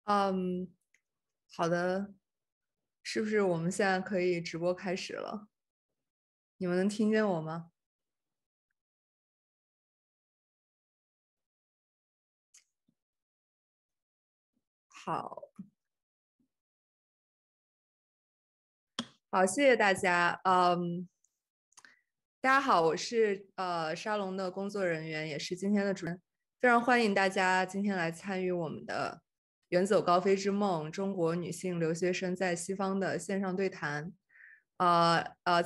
嗯，好的，是不是我们现在可以直播开始了？你们能听见我吗？好，好，谢谢大家。大家好，我是沙龙的工作人员，也是今天的主任，非常欢迎大家今天来参与我们的《远走高飞之梦：中国女性留学生在西方》的线上对谈。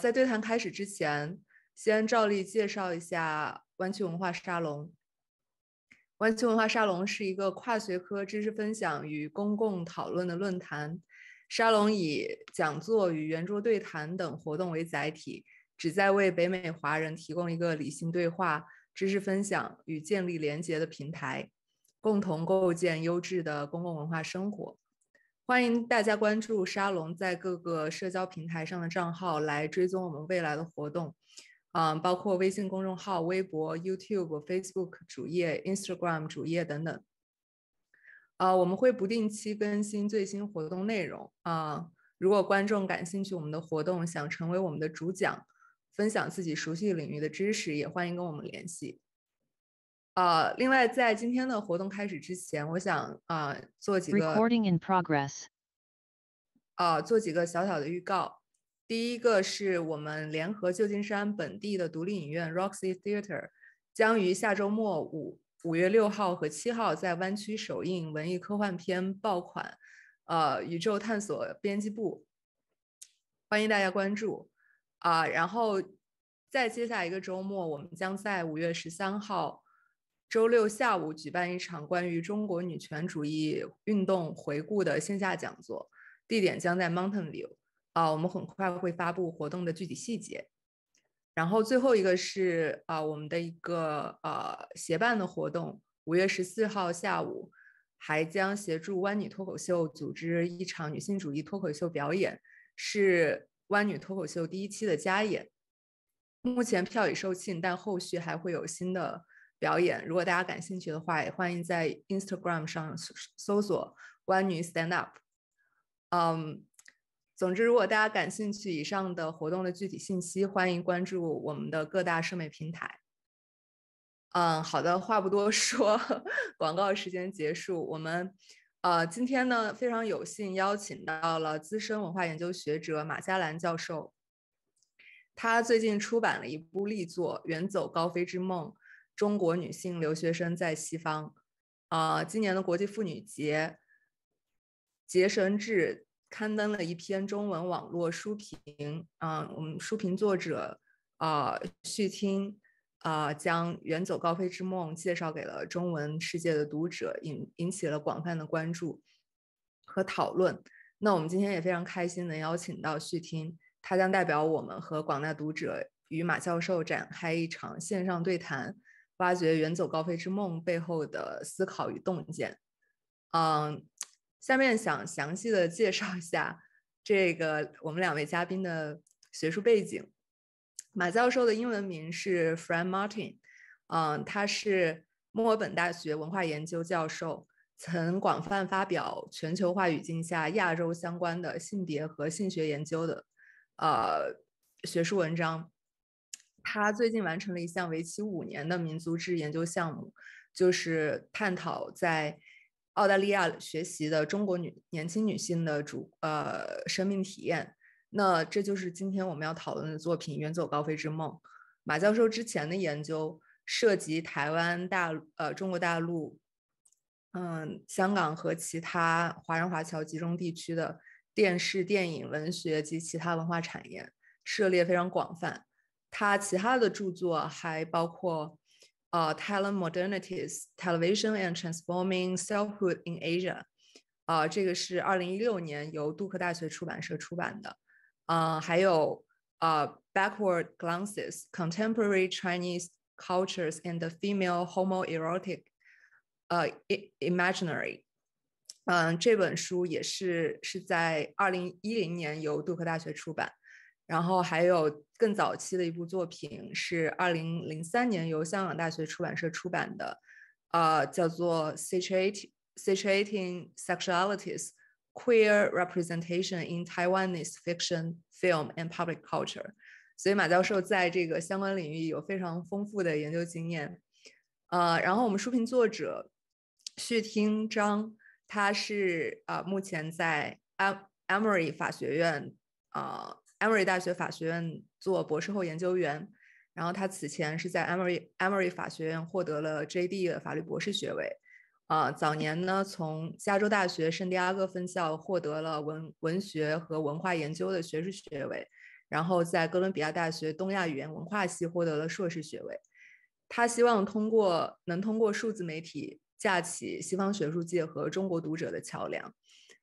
在对谈开始之前，先照例介绍一下湾区文化沙龙。湾区文化沙龙是一个跨学科知识分享与公共讨论的论坛。沙龙以讲座与圆桌对谈等活动为载体，旨在为北美华人提供一个理性对话、知识分享与建立连结的平台，共同构建优质的公共文化生活。欢迎大家关注沙龙在各个社交平台上的账号，来追踪我们未来的活动。包括微信公众号、微博、YouTube、Facebook 主页、Instagram 主页等等。我们会不定期更新最新活动内容。如果观众感兴趣我们的活动，想成为我们的主讲，分享自己熟悉领域的知识，也欢迎跟我们联系。另外，在今天的活动开始之前，我想做几个 Recording in progress. 做几个小小的预告。第一个是我们联合旧金山本地的独立影院 Roxy Theatre 将于下周末5月6号和7号在湾区首映文艺科幻片爆款宇宙探索编辑部，欢迎大家关注。然后再接下一个周末，我们将在5月13号周六下午举办一场关于中国女权主义运动回顾的线下讲座，地点将在 Mountain View。我们很快会发布活动的具体细节。然后最后一个是我们的一个协办的活动，5月14号下午还将协助湾女脱口秀组织一场女性主义脱口秀表演，是湾女脱口秀第1期的加演。目前票已售罄，但后续还会有新的表演。如果大家感兴趣的话，也欢迎在 Instagram 上搜索湾女 Stand Up。总之，如果大家感兴趣以上的活动的具体信息，欢迎关注我们的各大社媒平台。好的，话不多说，广告时间结束。我们今天呢非常有幸邀请到了资深文化研究学者马嘉兰教授，他最近出版了一部力作《远走高飞之梦：中国女性留学生在西方》。今年的国际妇女节，结绳志刊登了一篇中文网络书评。我们书评作者Xuting将《远走高飞之梦》介绍给了中文世界的读者，引起了广泛的关注和讨论。那我们今天也非常开心能邀请到Xuting，他将代表我们和广大读者与马教授展开一场线上对谈，挖掘《远走高飞之梦》背后的思考与洞见。下面想详细的介绍一下这个我们2位嘉宾的学术背景。马教授的英文名是 Fran Martin，他是墨尔本大学文化研究教授，曾广泛发表全球化语境下亚洲相关的性别和性学研究的学术文章。他最近完成了一项为期5年的民族志研究项目，就是探讨在澳大利亚学习的中国年轻女性的生命体验。那这就是今天我们要讨论的作品《远走高飞之梦》。马教授之前的研究涉及台湾、中国大陆、香港和其他华人华侨集中地区的电视、电影、文学及其他文化产业，涉猎非常广泛。他其他的著作还包括Talent Modernities, Television and Transforming Selfhood in Asia，这个是2016年由杜克大学出版社出版的。还有Backward Glances, Contemporary Chinese Cultures and the Female Homoerotic Imaginary。这本书也是在2010年由杜克大学出版。然后还有更早期的一部作品是2003年由香港大学出版社出版的，叫做 Sexuality situating sexualities, queer representation in Taiwanese fiction, film, and public culture。所以马教授在这个相关领域有非常丰富的研究经验。然后我们书评作者续听张，他是目前在Emory 法学院Emory 大学法学院做博士后研究员，然后他此前是在 Emory 法学院获得了 JD 的法律博士学位。早年呢从加州大学圣地亚哥分校获得了文学和文化研究的学士学位，然后在哥伦比亚大学东亚语言文化系获得了硕士学位。他希望能通过数字媒体架起西方学术界和中国读者的桥梁。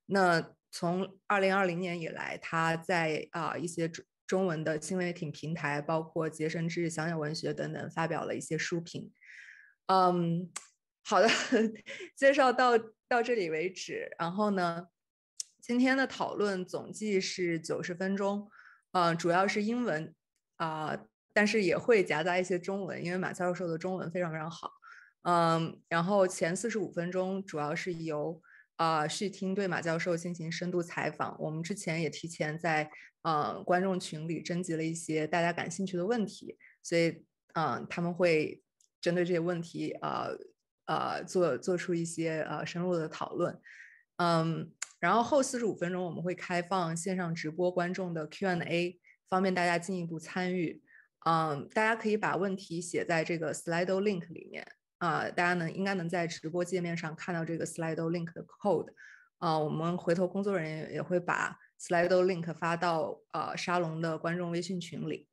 那从2020年以来，他在一些中文的新媒体平台，包括结绳志、想想文学等等，发表了一些书评。好的，介绍到这里为止。然后呢，今天的讨论总计是90分钟，主要是英文但是也会夹杂一些中文，因为马教授的中文非常非常好。然后前45分钟主要是由续听对马教授进行深度采访。我们之前也提前在观众群里征集了一些大家感兴趣的问题，所以他们会针对这些问题做出一些深入的讨论。然后后45分钟我们会开放线上直播观众的 Q&A， 方便大家进一步参与。大家可以把问题写在这个 Slido link 里面。大家应该能在直播界面上看到这个 Slido link 的 code。我们回头工作人员也会把 Slido link 发到沙龙的观众微信群里，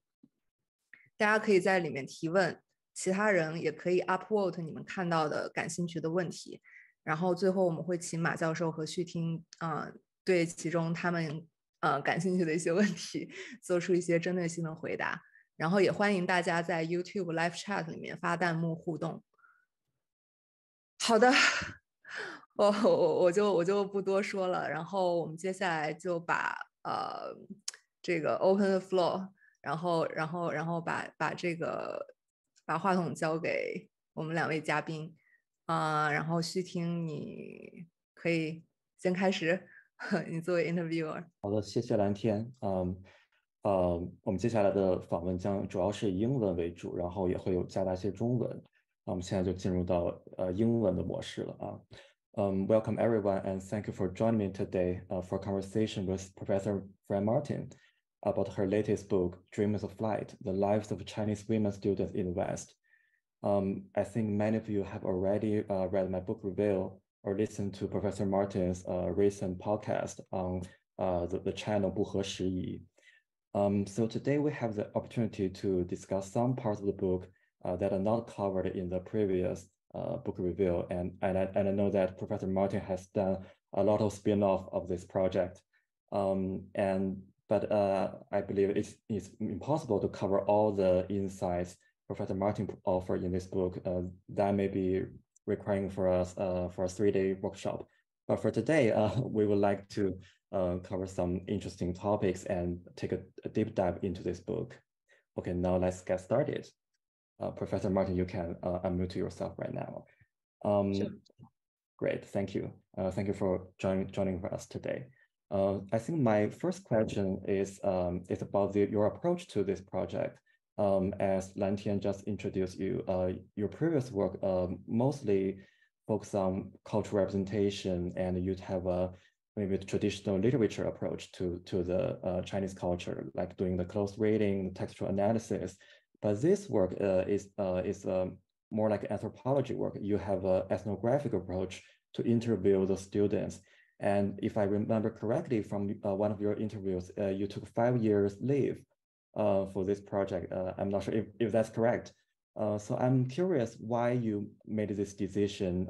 大家可以在里面提问，其他人也可以 upvote 你们看到的感兴趣的问题，然后最后我们会请马教授和续听对其中他们感兴趣的一些问题做出一些针对性的回答，然后也欢迎大家在 YouTube Live Chat 里面发弹幕互动。好的，我就不多说了，然后我们接下来就把这个 open the floor， 然后把话筒交给我们2位嘉宾然后续听你可以先开始，你作为 interviewer。 好的，谢谢蓝天。我们接下来的访问将主要是以英文为主，然后也会有夹杂一些中文。我们现在就进入到英文的模式了啊。Welcome everyone and thank you for joining me today for a conversation with Professor Fran Martin about her latest book, Dreamers of Flight, The Lives of Chinese Women Students in the West. I think many of you have already read my book review or listened to Professor Martin's recent podcast on the channel 不合时宜. So today we have the opportunity to discuss some parts of the book that are not covered in the previous book review. And I know that Professor Martin has done a lot of spin-off of this project. But I believe it's impossible to cover all the insights Professor Martin offered in this book. That may be requiring for us for a 3-day workshop. But for today, we would like to cover some interesting topics and take a deep dive into this book. Okay, now let's get started. Professor Martin, you can unmute yourself right now. Sure. Great, thank you. Thank you for joining us today. I think my first question is about your approach to this project. As Lan Tian just introduced you, your previous work mostly focused on cultural representation, and you'd have maybe a traditional literature approach to the Chinese culture, like doing the close reading, textual analysis. But this work is more like anthropology work. You have an ethnographic approach to interview the students. And if I remember correctly from one of your interviews, you took 5 years leave for this project. I'm not sure if that's correct. So I'm curious why you made this decision,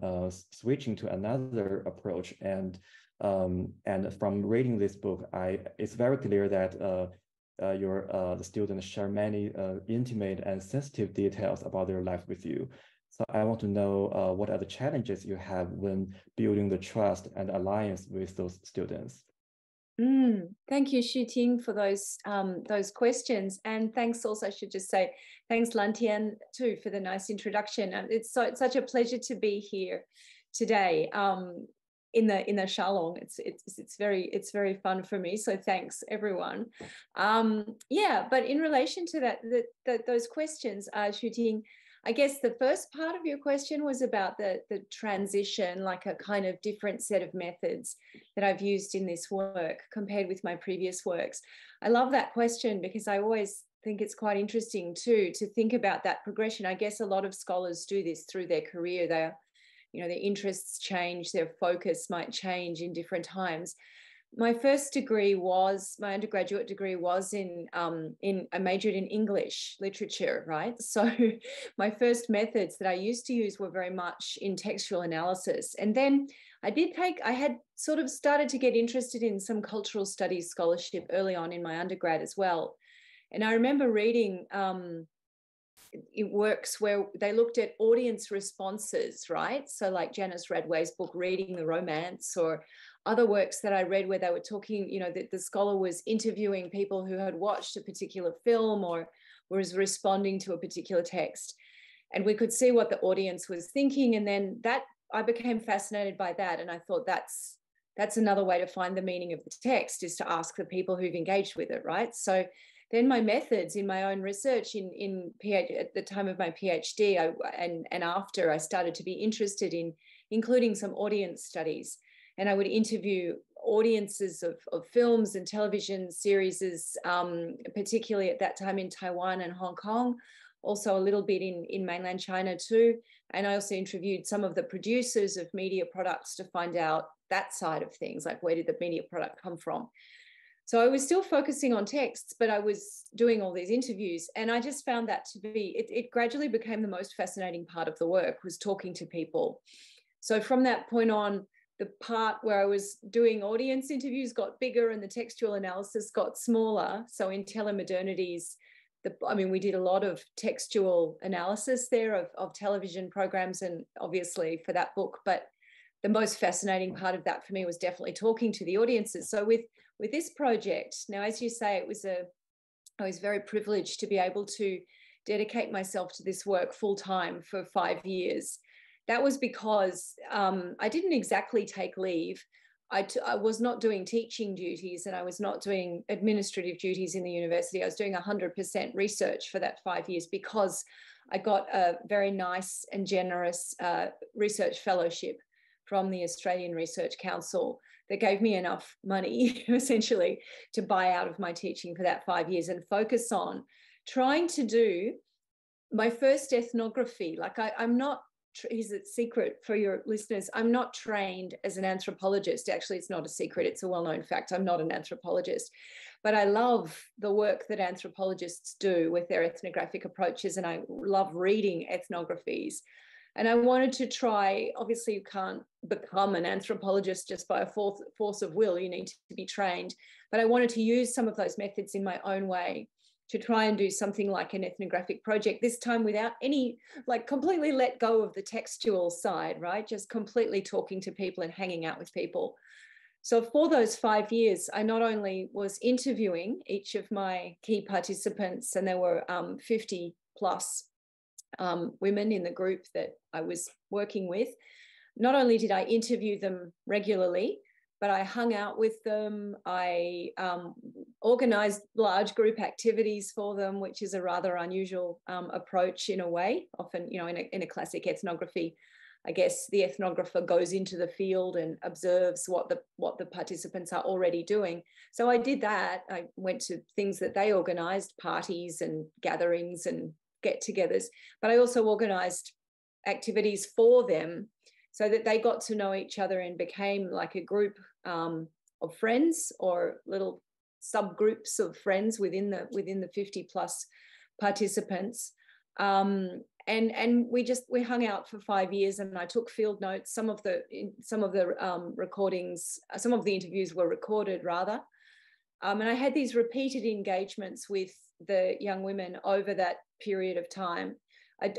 switching to another approach. And from reading this book, it's very clear that the students share many intimate and sensitive details about their life with you. So I want to know what are the challenges you have when building the trust and alliance with those students. Thank you, Xuting, for those questions, and thanks also, I should just say, thanks Lan Tian too for the nice introduction. It's such a pleasure to be here today in the salon. It's very fun for me. So thanks everyone. Yeah, but in relation to those questions, Xuting, I guess the first part of your question was about the transition, like a kind of different set of methods that I've used in this work compared with my previous works. I love that question because I always think it's quite interesting too to think about that progression. I guess a lot of scholars do this through their career. Their interests change, their focus might change in different times. My undergraduate degree was I majored in English literature, right? So my first methods that I used to use were very much in textual analysis. And then I had sort of started to get interested in some cultural studies scholarship early on in my undergrad as well. And I remember reading works where they looked at audience responses, right? So like Janice Radway's book, Reading the Romance, or other works that I read where they were talking, that the scholar was interviewing people who had watched a particular film or was responding to a particular text. And we could see what the audience was thinking. And then I became fascinated by that. And I thought that's another way to find the meaning of the text, is to ask the people who've engaged with it, right? So then my methods in my own research at the time of my PhD and after, I started to be interested in including some audience studies. And I would interview audiences of films and television series, particularly at that time in Taiwan and Hong Kong, also a little bit in mainland China too. And I also interviewed some of the producers of media products to find out that side of things, like where did the media product come from? So I was still focusing on texts, but I was doing all these interviews. And I just found that to be, it gradually became the most fascinating part of the work, was talking to people. So from that point on, the part where I was doing audience interviews got bigger and the textual analysis got smaller. So in Telemodernities, we did a lot of textual analysis there of television programs, and obviously for that book, but the most fascinating part of that for me was definitely talking to the audiences. So with this project, now, as you say, I was very privileged to be able to dedicate myself to this work full time for 5 years. That was because I didn't exactly take leave. I was not doing teaching duties and I was not doing administrative duties in the university. I was doing 100% research for that 5 years because I got a very nice and generous research fellowship from the Australian Research Council that gave me enough money, essentially, to buy out of my teaching for that 5 years and focus on trying to do my first ethnography. Like I'm not, here's a secret for your listeners, I'm not trained as an anthropologist. Actually, it's not a secret, it's a well-known fact. I'm not an anthropologist, but I love the work that anthropologists do with their ethnographic approaches, and I love reading ethnographies. And I wanted to try, obviously you can't become an anthropologist just by a force of will, you need to be trained, but I wanted to use some of those methods in my own way to try and do something like an ethnographic project, this time without any, like completely let go of the textual side, right? Just completely talking to people and hanging out with people. So for those 5 years, I not only was interviewing each of my key participants, and there were 50 plus women in the group that I was working with. Not only did I interview them regularly, but I hung out with them. I organized large group activities for them, which is a rather unusual approach in a way. Often, in a classic ethnography, I guess the ethnographer goes into the field and observes what the participants are already doing. So I did that. I went to things that they organized, parties and gatherings and get-togethers, but I also organized activities for them so that they got to know each other and became like a group of friends, or little subgroups of friends within the 50 plus participants. And we hung out for 5 years, and I took field notes. Some of the recordings, some of the interviews were recorded rather. And I had these repeated engagements with the young women over that period of time.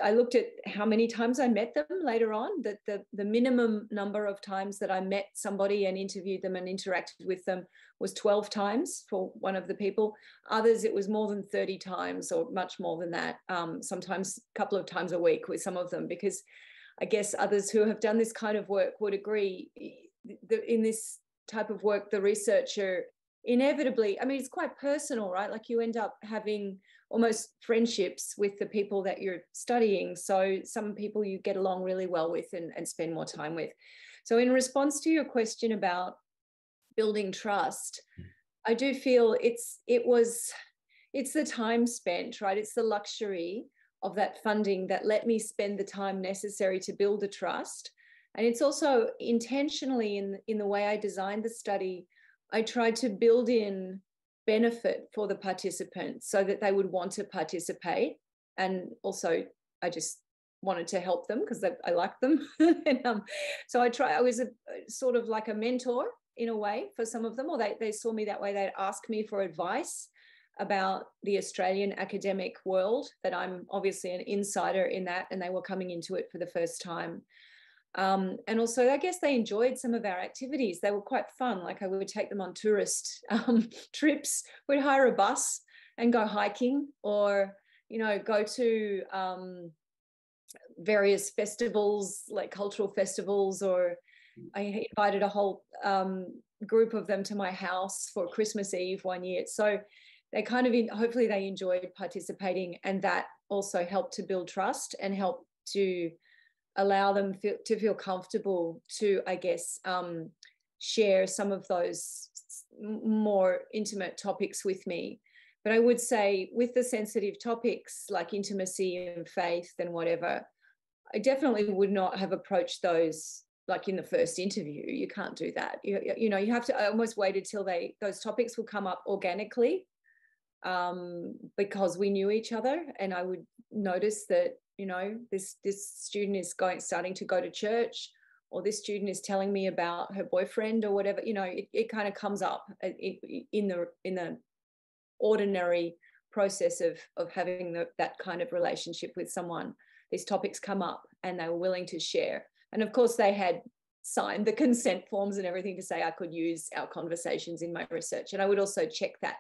I looked at how many times I met them later on, that the minimum number of times that I met somebody and interviewed them and interacted with them was 12 times for one of the people. Others, it was more than 30 times or much more than that, sometimes a couple of times a week with some of them, because I guess others who have done this kind of work would agree, in this type of work, the researcher inevitably, I mean, it's quite personal, right? Like you end up having almost friendships with the people that you're studying. So some people you get along really well with and spend more time with. So in response to your question about building trust, I do feel it's the time spent, right? It's the luxury of that funding that let me spend the time necessary to build the trust. And it's also intentionally in the way I designed the study, I tried to build in benefit for the participants so that they would want to participate. And also I just wanted to help them because I like them. And, so I was sort of like a mentor in a way for some of them, or they saw me that way. They'd ask me for advice about the Australian academic world, that I'm obviously an insider in that, and they were coming into it for the first time. And also, I guess they enjoyed some of our activities. They were quite fun. Like I would take them on tourist trips. We'd hire a bus and go hiking, or, you know, go to various festivals, like cultural festivals, or I invited a whole group of them to my house for Christmas Eve one year. So they kind of, hopefully they enjoyed participating, and that also helped to build trust and help to allow them to feel comfortable to, I guess, share some of those more intimate topics with me. But I would say with the sensitive topics like intimacy and faith and whatever, I definitely would not have approached those like in the first interview. You can't do that. You know, you have to, I almost waited till those topics will come up organically, because we knew each other, and I would notice that, you know, this student is starting to go to church, or this student is telling me about her boyfriend or whatever. You know, it kind of comes up in the ordinary process of having that kind of relationship with someone. These topics come up and they were willing to share. And of course they had signed the consent forms and everything to say I could use our conversations in my research. And I would also check that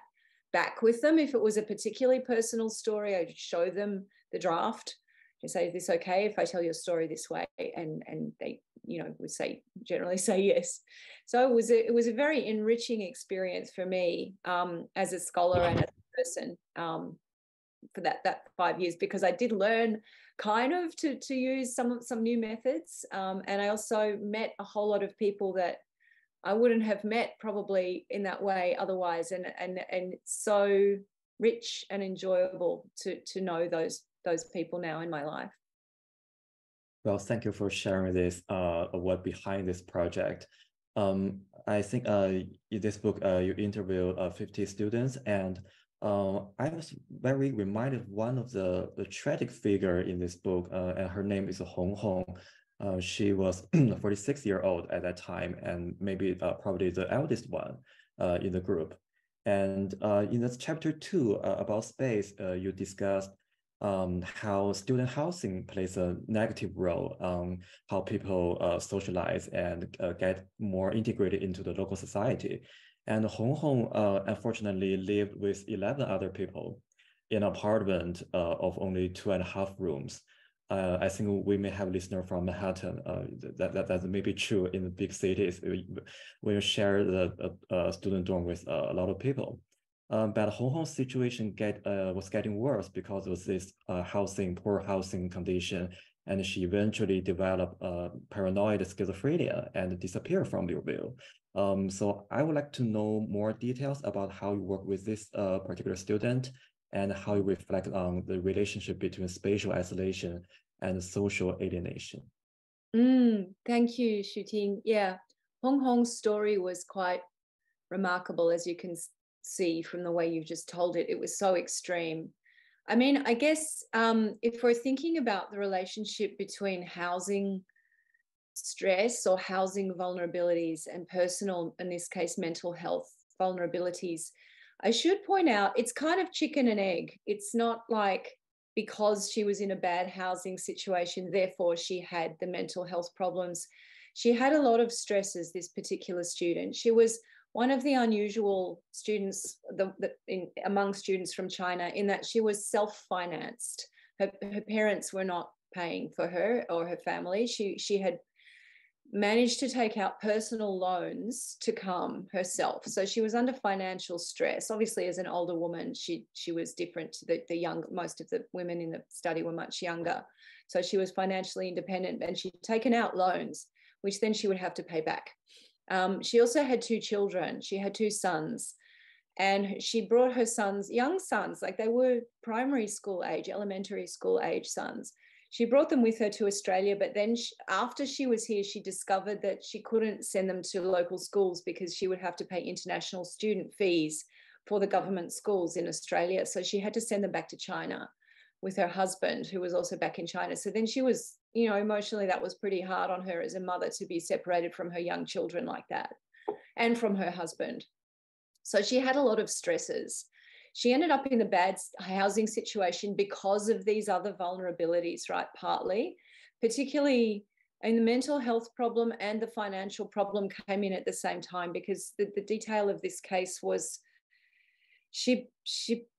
back with them. If it was a particularly personal story, I'd show them the draft and say, is this okay if I tell your story this way? And they, you know, would generally say yes. So it was a very enriching experience for me as a scholar and as a person for that 5 years, because I did learn kind of to use some new methods, and I also met a whole lot of people that I wouldn't have met probably in that way otherwise, and it's so rich and enjoyable to know those people now in my life. Well, thank you for sharing this what behind this project. I think in this book you interviewed 50 students, and I was very reminded of one of the tragic figure in this book, and her name is Hong Hong. She was 46-year-old at that time, and maybe probably the eldest one in the group. And in this chapter 2 about space, you discussed how student housing plays a negative role on how people socialize and get more integrated into the local society. And Hong Hong unfortunately lived with 11 other people in an apartment of only 2.5 rooms. I think we may have listeners from Manhattan. That may be true in the big cities. We share the student dorm with a lot of people. But Hong Hong's situation was getting worse because of this poor housing condition, and she eventually developed paranoid schizophrenia and disappeared from your view. So I would like to know more details about how you work with this particular student and how you reflect on the relationship between spatial isolation and social alienation. Thank you, Xuting. Yeah, Hong Hong's story was quite remarkable, as you can see from the way you've just told it. It was so extreme. I mean, I guess if we're thinking about the relationship between housing stress or housing vulnerabilities and personal, in this case, mental health vulnerabilities, I should point out it's kind of chicken and egg. It's not like because she was in a bad housing situation, therefore she had the mental health problems. She had a lot of stresses, this particular student. She was one of the unusual students among students from China in that she was self-financed. her parents were not paying for her or her family. She had managed to take out personal loans to come herself. So she was under financial stress. Obviously, as an older woman, she was different to the young. Most of the women in the study were much younger. So she was financially independent, and she'd taken out loans, which then she would have to pay back. She also had 2 children. She had 2 sons, and she brought her sons, young sons, like they were primary school age, elementary school age sons. She brought them with her to Australia, but then after she was here, she discovered that she couldn't send them to local schools because she would have to pay international student fees for the government schools in Australia. So she had to send them back to China with her husband, who was also back in China. So then she was, you know, emotionally, that was pretty hard on her as a mother to be separated from her young children like that and from her husband. So she had a lot of stresses. She ended up in a bad housing situation because of these other vulnerabilities, right? Partly, particularly, and the mental health problem and the financial problem came in at the same time, because the detail of this case was she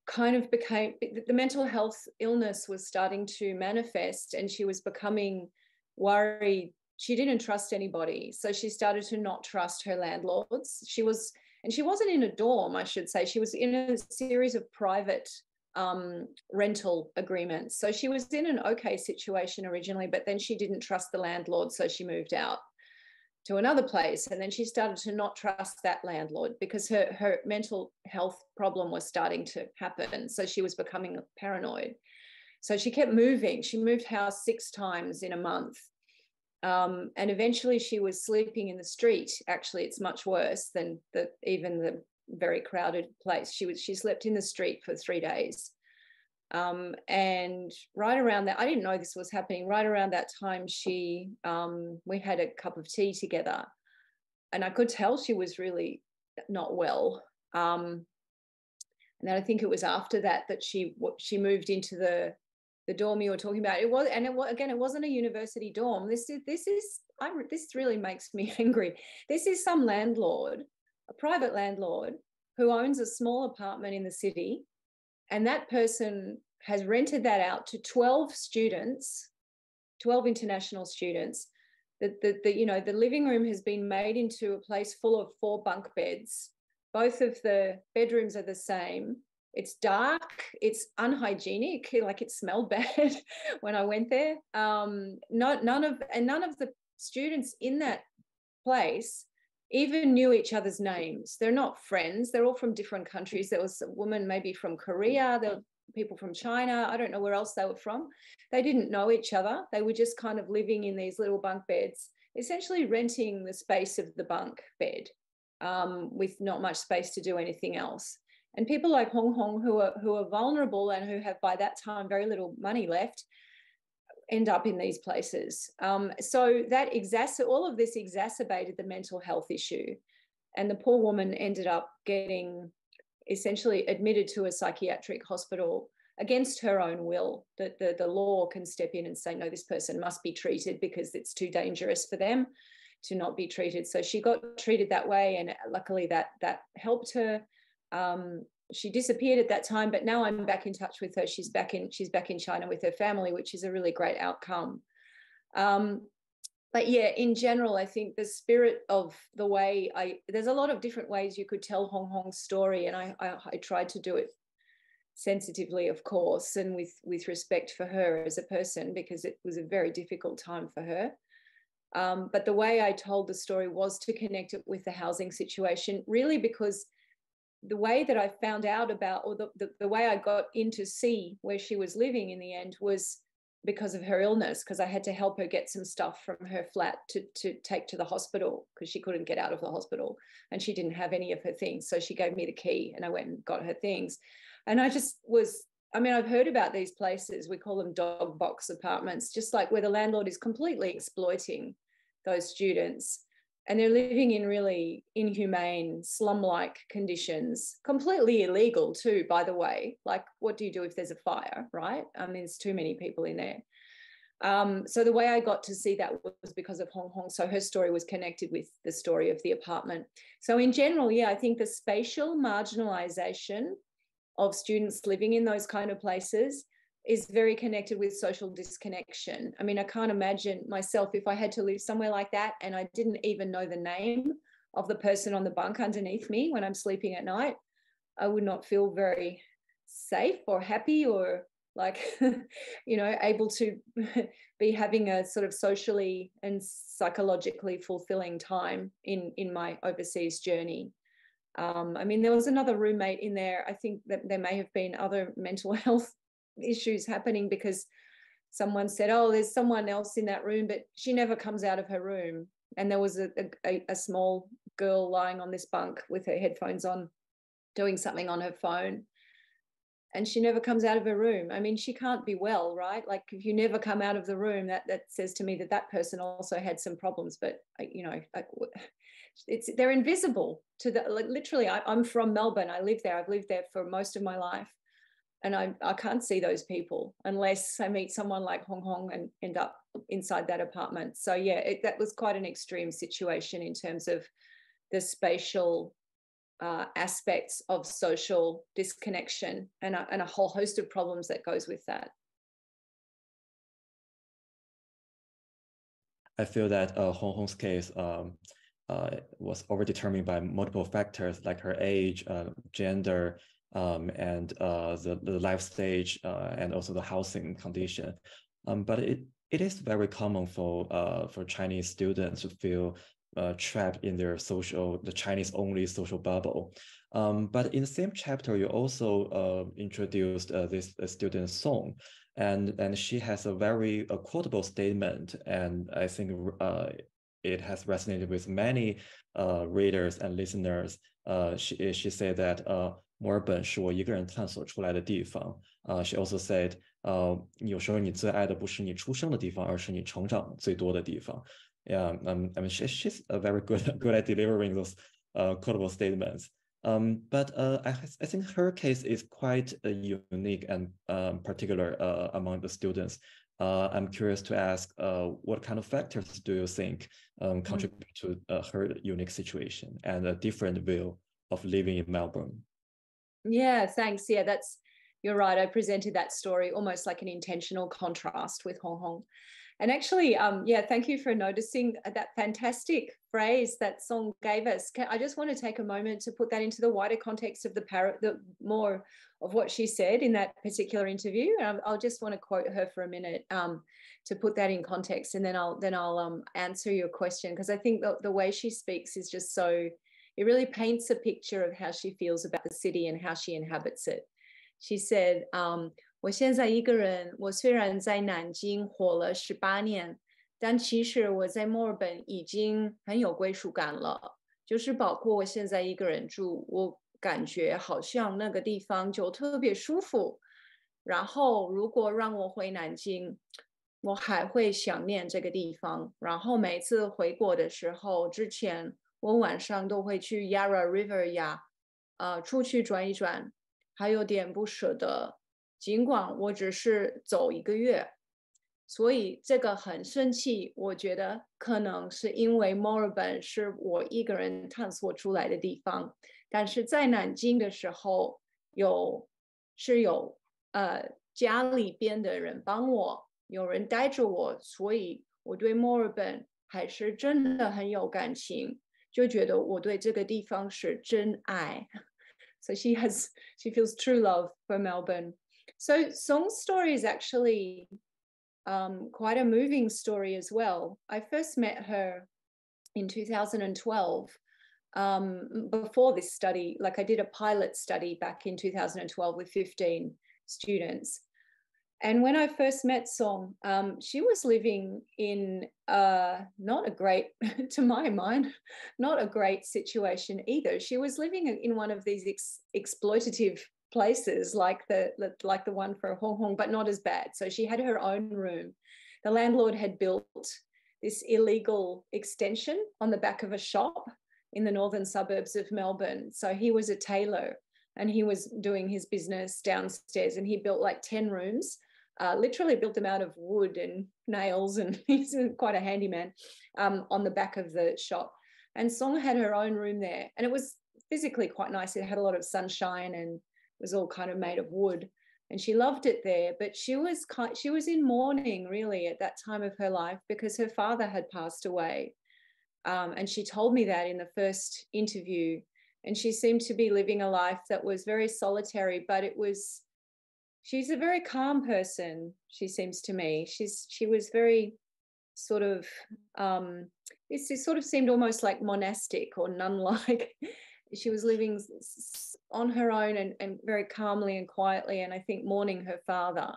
kind of became, the mental health illness was starting to manifest, and she was becoming worried. She didn't trust anybody. So she started to not trust her landlords. She wasn't in a dorm, I should say. She was in a series of private rental agreements. So she was in an okay situation originally, but then she didn't trust the landlord. So she moved out to another place. And then she started to not trust that landlord because her mental health problem was starting to happen. So she was becoming paranoid. So she kept moving. She moved house 6 times in a month. And eventually she was sleeping in the street. Actually, it's much worse than even the very crowded place. She slept in the street for 3 days. And right around that, I didn't know this was happening. Right around that time, we had a cup of tea together, and I could tell she was really not well. And then I think it was after that she moved into the dorm you were talking about. It wasn't a university dorm. This really makes me angry. This is some landlord, a private landlord, who owns a small apartment in the city, and that person has rented that out to 12 students, 12 international students. The living room has been made into a place full of 4 bunk beds. Both of the bedrooms are the same. It's dark, it's unhygienic, like it smelled bad when I went there. None of the students in that place even knew each other's names. They're not friends. They're all from different countries. There was a woman maybe from Korea, there were people from China. I don't know where else they were from. They didn't know each other. They were just kind of living in these little bunk beds, essentially renting the space of the bunk bed with not much space to do anything else. And people like Hong Hong, who are vulnerable and who have by that time very little money left, end up in these places. So that all of this exacerbated the mental health issue. And the poor woman ended up getting essentially admitted to a psychiatric hospital against her own will. The law can step in and say, no, this person must be treated because it's too dangerous for them to not be treated. So she got treated that way, and luckily that helped her. She disappeared at that time, but now I'm back in touch with her. She's back in China with her family, which is a really great outcome. But yeah, in general, I think the spirit of the way there's a lot of different ways you could tell Hong Hong's story, and I tried to do it sensitively, of course, and with respect for her as a person, because it was a very difficult time for her. But the way I told the story was to connect it with the housing situation, really, because the way that I found out about, or the way I got in to see where she was living in the end, was because of her illness, because I had to help her get some stuff from her flat to take to the hospital, because she couldn't get out of the hospital and she didn't have any of her things. So she gave me the key and I went and got her things. And I've heard about these places, we call them dog box apartments, just like where the landlord is completely exploiting those students. And they're living in really inhumane, slum-like conditions, completely illegal too, by the way. Like, what do you do if there's a fire, right? There's too many people in there. So the way I got to see that was because of Hong Hong. So her story was connected with the story of the apartment. So in general, yeah, I think the spatial marginalization of students living in those kind of places is very connected with social disconnection. I mean, I can't imagine myself if I had to live somewhere like that and I didn't even know the name of the person on the bunk underneath me when I'm sleeping at night. I would not feel very safe or happy or like, you know, able to be having a sort of socially and psychologically fulfilling time in my overseas journey. I mean, there was another roommate in there. I think that there may have been other mental health issues happening because someone said, oh, there's someone else in that room, but she never comes out of her room. And there was a small girl lying on this bunk with her headphones on, doing something on her phone. And she never comes out of her room. I mean, she can't be well, right? Like if you never come out of the room, that says to me that that person also had some problems, but you know, they're invisible to the, like literally, I'm from Melbourne. I live there. I've lived there for most of my life. And I can't see those people unless I meet someone like Hong Hong and end up inside that apartment. So yeah, that was quite an extreme situation in terms of the spatial aspects of social disconnection and a whole host of problems that goes with that. I feel that Hong Hong's case was overdetermined by multiple factors like her age, gender, and the life stage, and also the housing condition. But it is very common for Chinese students to feel trapped in their the Chinese-only social bubble. But in the same chapter, you also introduced this student Song, and she has a very quotable statement, and I think it has resonated with many readers and listeners. She said that 墨尔本是我一个人探索出来的地方。She also said, 有时候你最爱的不是你出生的地方，而是你成长最多的地方。Yeah, I mean, she's very good at delivering those quotable statements. But I think her case is quite unique and particular among the students. I'm curious to ask, what kind of factors do you think contribute to her unique situation and a different view of living in Melbourne? Yeah, thanks. Yeah, you're right. I presented that story almost like an intentional contrast with Hong Hong. And actually, yeah, thank you for noticing that fantastic phrase that Song gave us. I just want to take a moment to put that into the wider context of the more of what she said in that particular interview. I'll just want to quote her for a minute to put that in context, and then I'll answer your question, because I think the way she speaks is just so, it really paints a picture of how she feels about the city and how she inhabits it. She said, 我现在一个人，我虽然在南京活了18年，但其实我在墨尔本已经很有归属感了。就是包括我现在一个人住，我感觉好像那个地方就特别舒服。然后如果让我回南京，我还会想念这个地方。然后每次回国的时候，之前我晚上都会去 Yarra River 呀，出去转一转，还有点不舍得。尽管我只是走1个月，所以这个很生气。我觉得可能是因为墨尔本是我一个人探索出来的地方，但是在南京的时候有家里边的人帮我，有人带着我，所以我对墨尔本还是真的很有感情，就觉得我对这个地方是真爱。So she feels true love for Melbourne. So Song's story is actually quite a moving story as well. I first met her in 2012 before this study. Like I did a pilot study back in 2012 with 15 students. And when I first met Song, she was living in not a great, to my mind, not a great situation either. She was living in one of these exploitative places like the one for Hong Hong, but not as bad. So she had her own room. The landlord had built this illegal extension on the back of a shop in the northern suburbs of Melbourne. So he was a tailor and he was doing his business downstairs, and he built like 10 rooms, literally built them out of wood and nails, and he's quite a handyman, on the back of the shop. And Song had her own room there, and it was physically quite nice. It had a lot of sunshine and was all kind of made of wood. and she loved it there. But she was in mourning really at that time of her life because her father had passed away. And she told me that in the first interview. And she seemed to be living a life that was very solitary, but she's a very calm person, she seems to me. She was very sort of, it sort of seemed almost like monastic or nun-like. She was living on her own and very calmly and quietly, and I think mourning her father.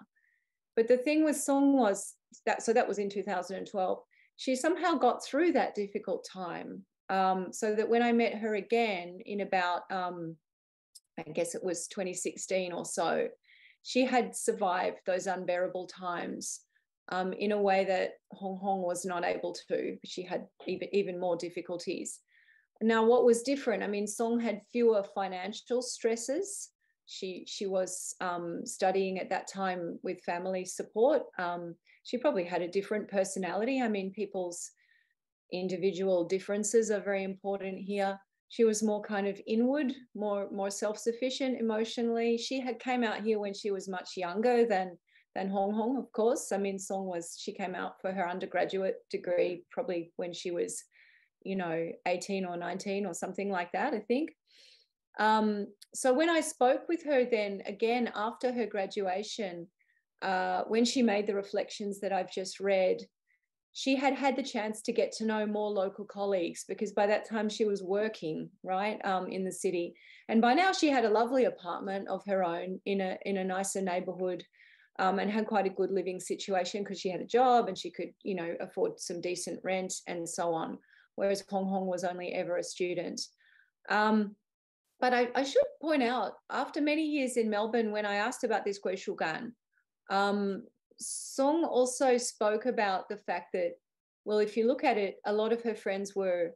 But the thing with Song was that was in 2012. She somehow got through that difficult time, so that when I met her again in about, I guess it was 2016 or so, she had survived those unbearable times in a way that Hong Hong was not able to. She had even more difficulties. Now, what was different? I mean, Song had fewer financial stresses. She was studying at that time with family support. She probably had a different personality. I mean, people's individual differences are very important here. She was more kind of inward, more self-sufficient emotionally. She came out here when she was much younger than Hong Hong, of course. I mean, Song she came out for her undergraduate degree probably when she was, 18 or 19 or something like that, I think. So when I spoke with her then again after her graduation, when she made the reflections that I've just read, she had the chance to get to know more local colleagues, because by that time she was working, right, in the city. And by now she had a lovely apartment of her own in a nicer neighborhood, and had quite a good living situation because she had a job and she could, afford some decent rent and so on, whereas Hong Hong was only ever a student. But I should point out, after many years in Melbourne, when I asked about this Guishu Gan, Song also spoke about the fact that, well, if you look at it, a lot of her friends were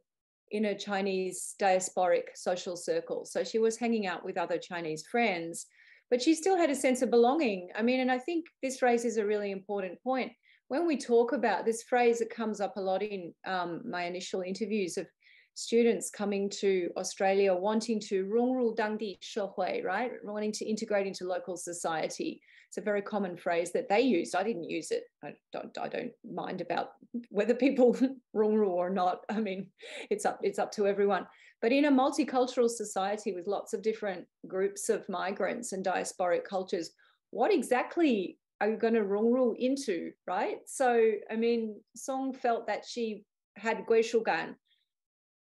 in a Chinese diasporic social circle. So she was hanging out with other Chinese friends, but she still had a sense of belonging. I mean, and I think this raises a really important point. When we talk about this phrase, it comes up a lot in my initial interviews of students coming to Australia wanting to 融入当地社会, right? Wanting to integrate into local society. It's a very common phrase that they used. I didn't use it. I don't mind about whether people 融入 or not. I mean, it's up to everyone. But in a multicultural society with lots of different groups of migrants and diasporic cultures, what exactly are you going to 融入 into, right? So, I mean, Song felt that she had 归属感,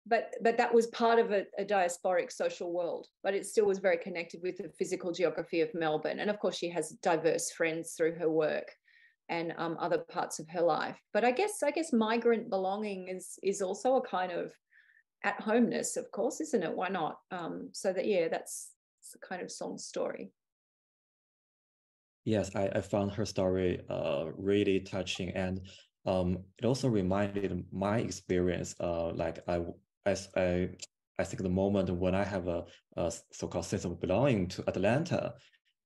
but that was part of a diasporic social world, but it still was very connected with the physical geography of Melbourne. And of course, she has diverse friends through her work and other parts of her life. But I guess migrant belonging is also a kind of at-homeness, of course, isn't it? Why not? So that, yeah, that's the kind of Song's story. Yes, I found her story really touching, and it also reminded my experience. I think the moment when I have a so-called sense of belonging to Atlanta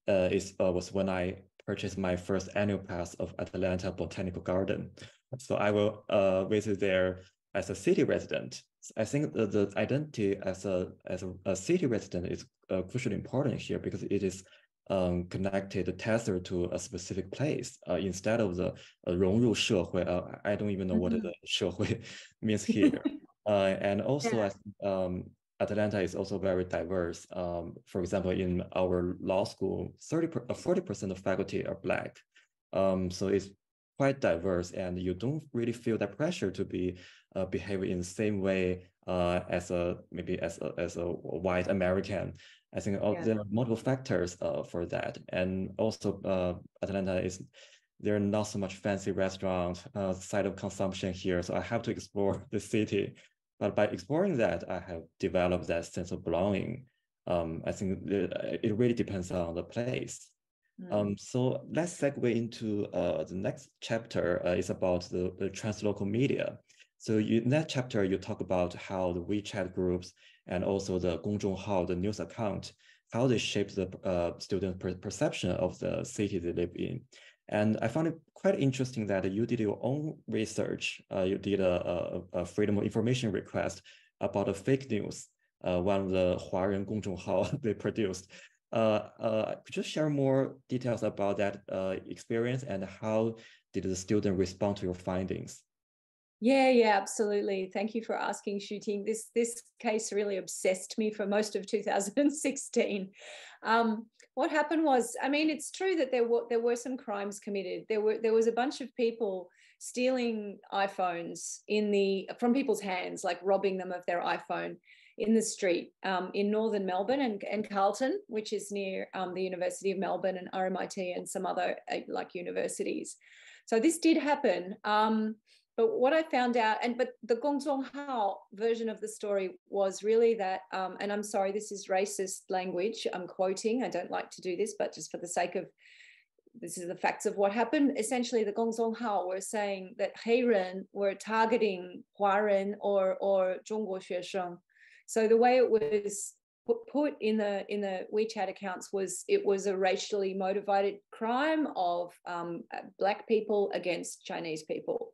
was when I purchased my first annual pass of Atlanta Botanical Garden. So I will visit there as a city resident. I think the identity as a city resident is crucially important here, because it is connected, tethered to a specific place instead of the 融入社会. I don't even know what the 社会 means here. And also, yeah. Atlanta is also very diverse. For example, in our law school, 40% of faculty are Black. So it's quite diverse, and you don't really feel that pressure to be behave in the same way as a white American. I think there are multiple factors for that. And also Atlanta there are not so much fancy restaurant side of consumption here. So I have to explore the city. But by exploring that, I have developed that sense of belonging. I think it really depends on the place. So let's segue into the next chapter. Is about the translocal media. So in that chapter, you talk about how the WeChat groups and also the 公众号, the news account, how they shape the student perception of the city they live in. And I found it quite interesting that you did your own research. You did a freedom of information request about a fake news, one of the 华人公众号they produced. Could you share more details about that experience and how did the student respond to your findings? Yeah, absolutely. Thank you for asking, Xuting. This case really obsessed me for most of 2016. What happened was, I mean, it's true that there were some crimes committed. There was a bunch of people stealing iPhones from people's hands, like robbing them of their iPhone in the street in northern Melbourne and Carlton, which is near the University of Melbourne and RMIT and some other like universities. So this did happen. But what I found out, but the Gongzhong Hao version of the story was really that, and I'm sorry, this is racist language I'm quoting. I don't like to do this, but just for the sake of, this is the facts of what happened. Essentially, the Gongzhong Hao were saying that Heiren were targeting Huaren or Zhongguo Xuesheng. So the way it was put in the WeChat accounts was, it was a racially motivated crime of Black people against Chinese people.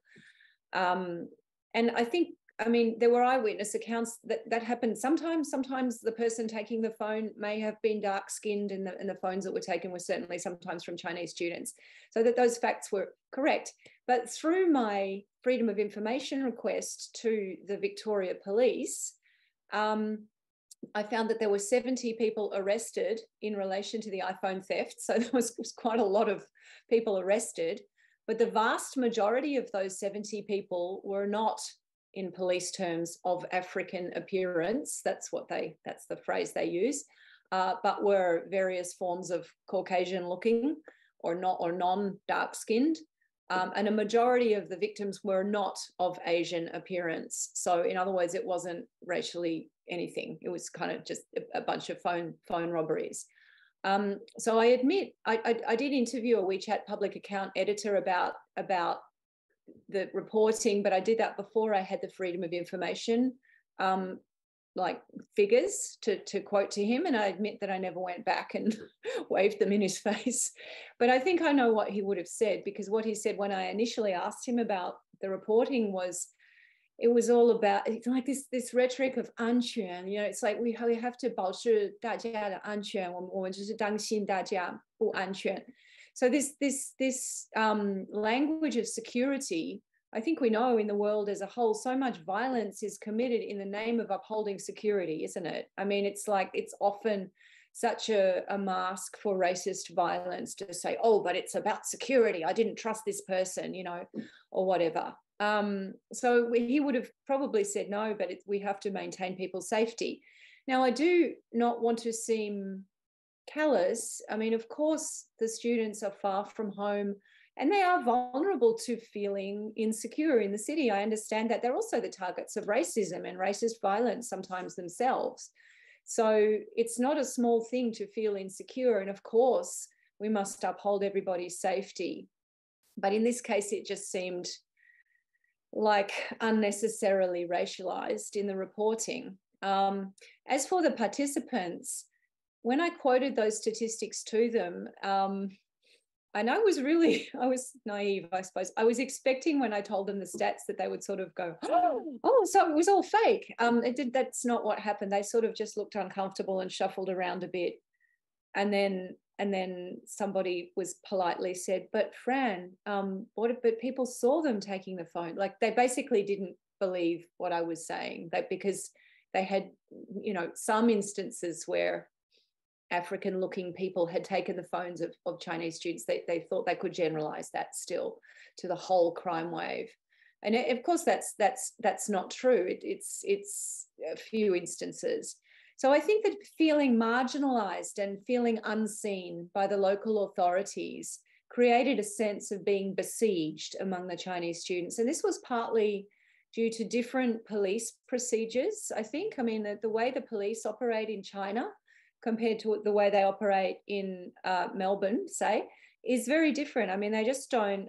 And I think, I mean, there were eyewitness accounts that happened sometimes. Sometimes the person taking the phone may have been dark-skinned, and the phones that were taken were certainly sometimes from Chinese students. So that those facts were correct. But through my Freedom of Information request to the Victoria Police, I found that there were 70 people arrested in relation to the iPhone theft. So there was quite a lot of people arrested. But the vast majority of those 70 people were not, in police terms, of African appearance. That's the phrase they use, but were various forms of Caucasian looking or non-dark skinned. And a majority of the victims were not of Asian appearance. So in other words, it wasn't racially anything. It was kind of just a bunch of phone robberies. So I admit, I did interview a WeChat public account editor about the reporting, but I did that before I had the Freedom of Information like figures to quote to him, and I admit that I never went back and waved them in his face. But I think I know what he would have said, because what he said when I initially asked him about the reporting was, it was all about, it's like this rhetoric of 安全, you know, it's like we have to 保持大家的安全, 我们就是担心大家不安全. So this language of security, I think we know in the world as a whole, so much violence is committed in the name of upholding security, isn't it? I mean, it's like, it's often such a mask for racist violence to say, oh, but it's about security. I didn't trust this person, you know, or whatever. So he would have probably said no, but we have to maintain people's safety. Now, I do not want to seem callous. I mean, of course, the students are far from home and they are vulnerable to feeling insecure in the city. I understand that. They're also the targets of racism and racist violence sometimes themselves. So it's not a small thing to feel insecure. And of course, we must uphold everybody's safety. But in this case, it just seemed like unnecessarily racialized in the reporting. As for the participants, when I quoted those statistics to them, and I was naive, I suppose. I was expecting when I told them the stats that they would sort of go, oh, so it was all fake. That's not what happened. They sort of just looked uncomfortable and shuffled around a bit. And then somebody was politely said, but Fran, but people saw them taking the phone. Like, they basically didn't believe what I was saying, because they had, you know, some instances where African-looking people had taken the phones of Chinese students. They thought they could generalize that still to the whole crime wave. And of course, that's not true. It's a few instances. So I think that feeling marginalized and feeling unseen by the local authorities created a sense of being besieged among the Chinese students. And this was partly due to different police procedures, I think. I mean, the way the police operate in China compared to the way they operate in Melbourne, say, is very different. I mean, they just don't,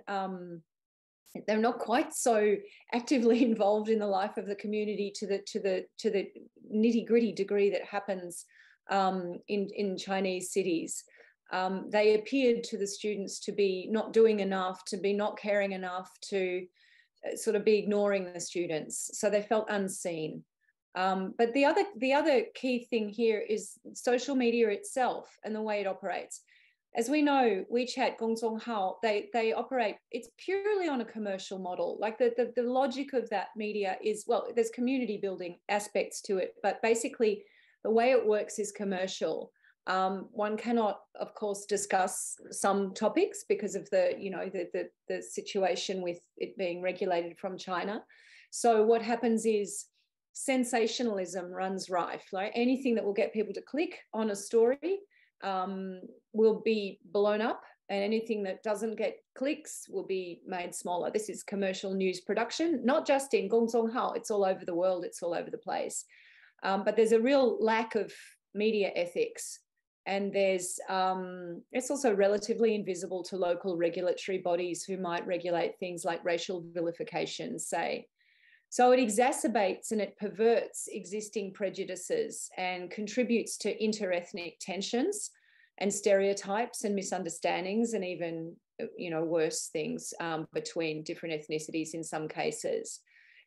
they're not quite so actively involved in the life of the community to the nitty-gritty degree that happens in Chinese cities. They appeared to the students to be not doing enough, to be not caring enough, to sort of be ignoring the students. So they felt unseen. But the other key thing here is social media itself and the way it operates. As we know, WeChat, Gongzonghao, they operate, it's purely on a commercial model. Like the logic of that media is, well, there's community building aspects to it, but basically the way it works is commercial. One cannot, of course, discuss some topics because of the situation with it being regulated from China. So what happens is sensationalism runs rife. Like anything that will get people to click on a story will be blown up, and anything that doesn't get clicks will be made smaller. This is commercial news production, not just in Gongzonghao, it's all over the world, it's all over the place. But there's a real lack of media ethics, and there's it's also relatively invisible to local regulatory bodies who might regulate things like racial vilification, say. So it exacerbates and it perverts existing prejudices and contributes to interethnic tensions and stereotypes and misunderstandings, and even, worse things between different ethnicities in some cases.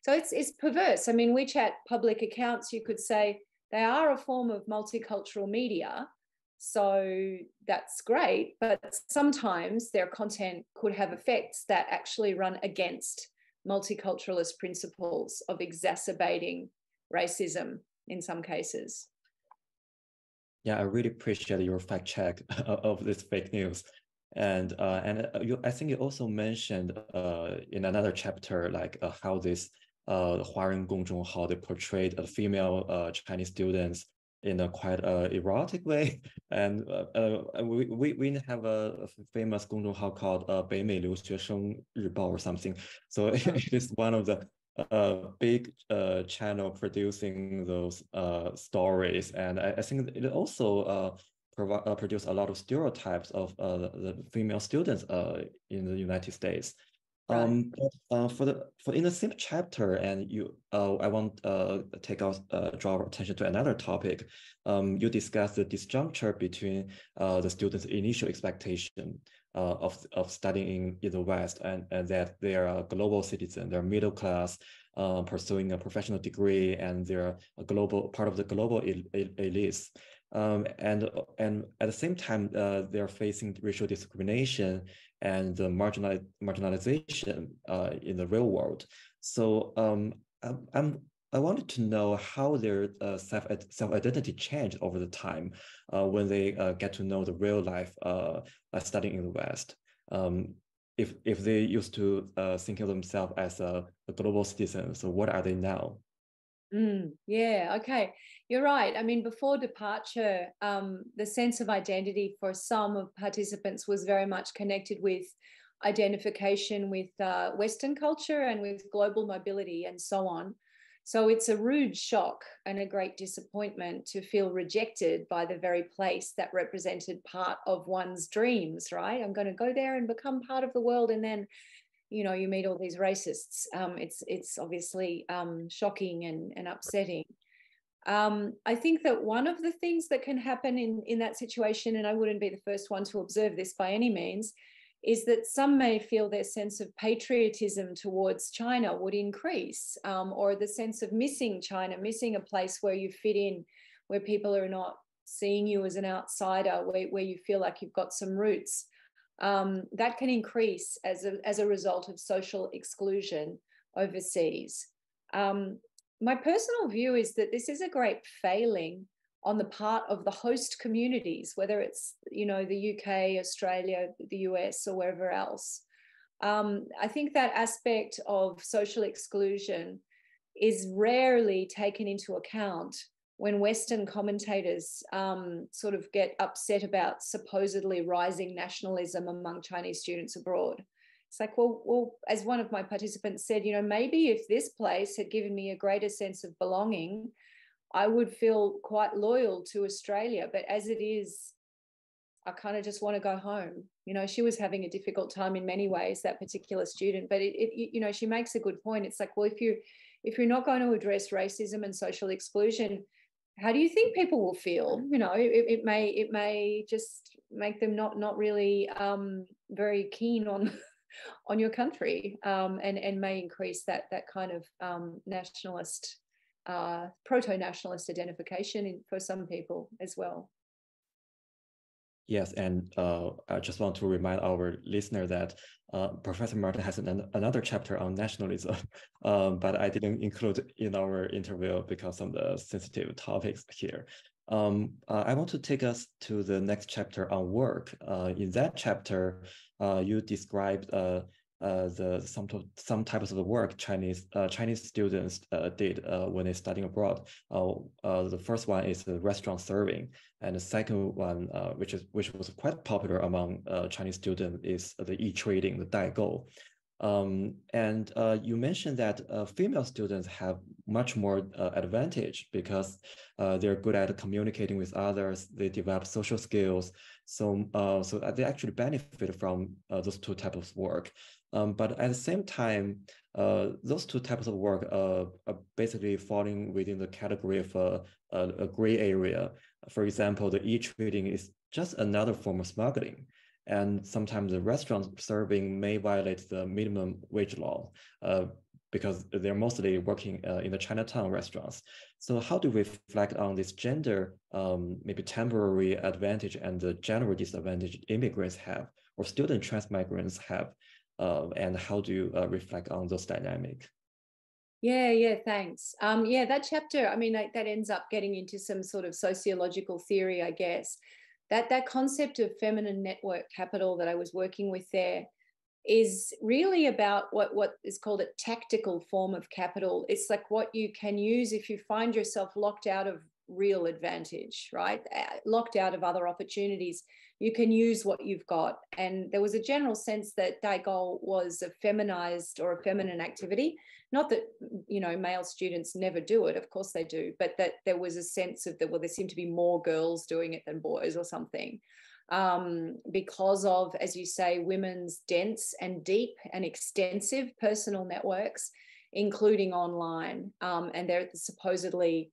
So it's perverse. I mean, WeChat public accounts, you could say, they are a form of multicultural media. So that's great, but sometimes their content could have effects that actually run against multiculturalist principles of exacerbating racism in some cases. Yeah, I really appreciate your fact check of this fake news. And I think you also mentioned in another chapter, like how this Huaren Gongzhong, how they portrayed female Chinese students in a quite erotic way. And we have a famous Gongzhonghao called 北美留学生日报 or something. So it is one of the big channel producing those stories. And I think it also produce a lot of stereotypes of the female students in the United States. Right. For in the same chapter, and I want draw attention to another topic. You discuss the disjuncture between the students' initial expectation of studying in the West, and that they are a global citizen, they're middle class, pursuing a professional degree, and they're a global part of the global elites. And at the same time, they're facing racial discrimination and marginalization in the real world. So I wanted to know how their self-identity changed over the time when they get to know the real life studying in the West. If they used to think of themselves as a global citizen, so what are they now? Yeah, okay. You're right. I mean, before departure, the sense of identity for some of participants was very much connected with identification with Western culture and with global mobility and so on. So it's a rude shock and a great disappointment to feel rejected by the very place that represented part of one's dreams, right? I'm going to go there and become part of the world, and then you meet all these racists. It's obviously shocking and upsetting. I think that one of the things that can happen in that situation, and I wouldn't be the first one to observe this by any means, is that some may feel their sense of patriotism towards China would increase, or the sense of missing China, missing a place where you fit in, where people are not seeing you as an outsider, where you feel like you've got some roots. That can increase as a result of social exclusion overseas. My personal view is that this is a great failing on the part of the host communities, whether it's the UK, Australia, the US, or wherever else. I think that aspect of social exclusion is rarely taken into account when Western commentators sort of get upset about supposedly rising nationalism among Chinese students abroad. It's like, well, as one of my participants said, maybe if this place had given me a greater sense of belonging, I would feel quite loyal to Australia. But as it is, I kind of just want to go home. She was having a difficult time in many ways, that particular student, but she makes a good point. It's like, well, if you're not going to address racism and social exclusion, how do you think people will feel? It may just make them not really very keen on your country, and may increase that kind of nationalist proto-nationalist identification for some people as well. Yes, and I just want to remind our listener that Professor Martin has another chapter on nationalism, but I didn't include in our interview because of the sensitive topics here. I want to take us to the next chapter on work. In that chapter, you described some types of the work Chinese students did when they're studying abroad. The first one is the restaurant serving, and the second one, which was quite popular among Chinese students, is the e-trading, the 代购. And you mentioned that female students have much more advantage because they're good at communicating with others. They develop social skills, so they actually benefit from those two types of work. But at the same time, those two types of work are basically falling within the category of a gray area. For example, the e-trading is just another form of smuggling. And sometimes the restaurant serving may violate the minimum wage law because they're mostly working in the Chinatown restaurants. So how do we reflect on this gender, maybe temporary advantage and the general disadvantage immigrants have or student transmigrants have? And how do you reflect on those dynamics? Yeah, thanks. Yeah, that chapter, I mean, that ends up getting into some sort of sociological theory, I guess. That concept of feminine network capital that I was working with there is really about what is called a tactical form of capital. It's like what you can use if you find yourself locked out of real advantage, right? Locked out of other opportunities. You can use what you've got. And there was a general sense that 代购 was a feminized or a feminine activity. Not that, you know, male students never do it, of course they do, but that there was a sense of that, well, there seemed to be more girls doing it than boys or something. Because of, as you say, women's dense and deep and extensive personal networks, including online. And they're supposedly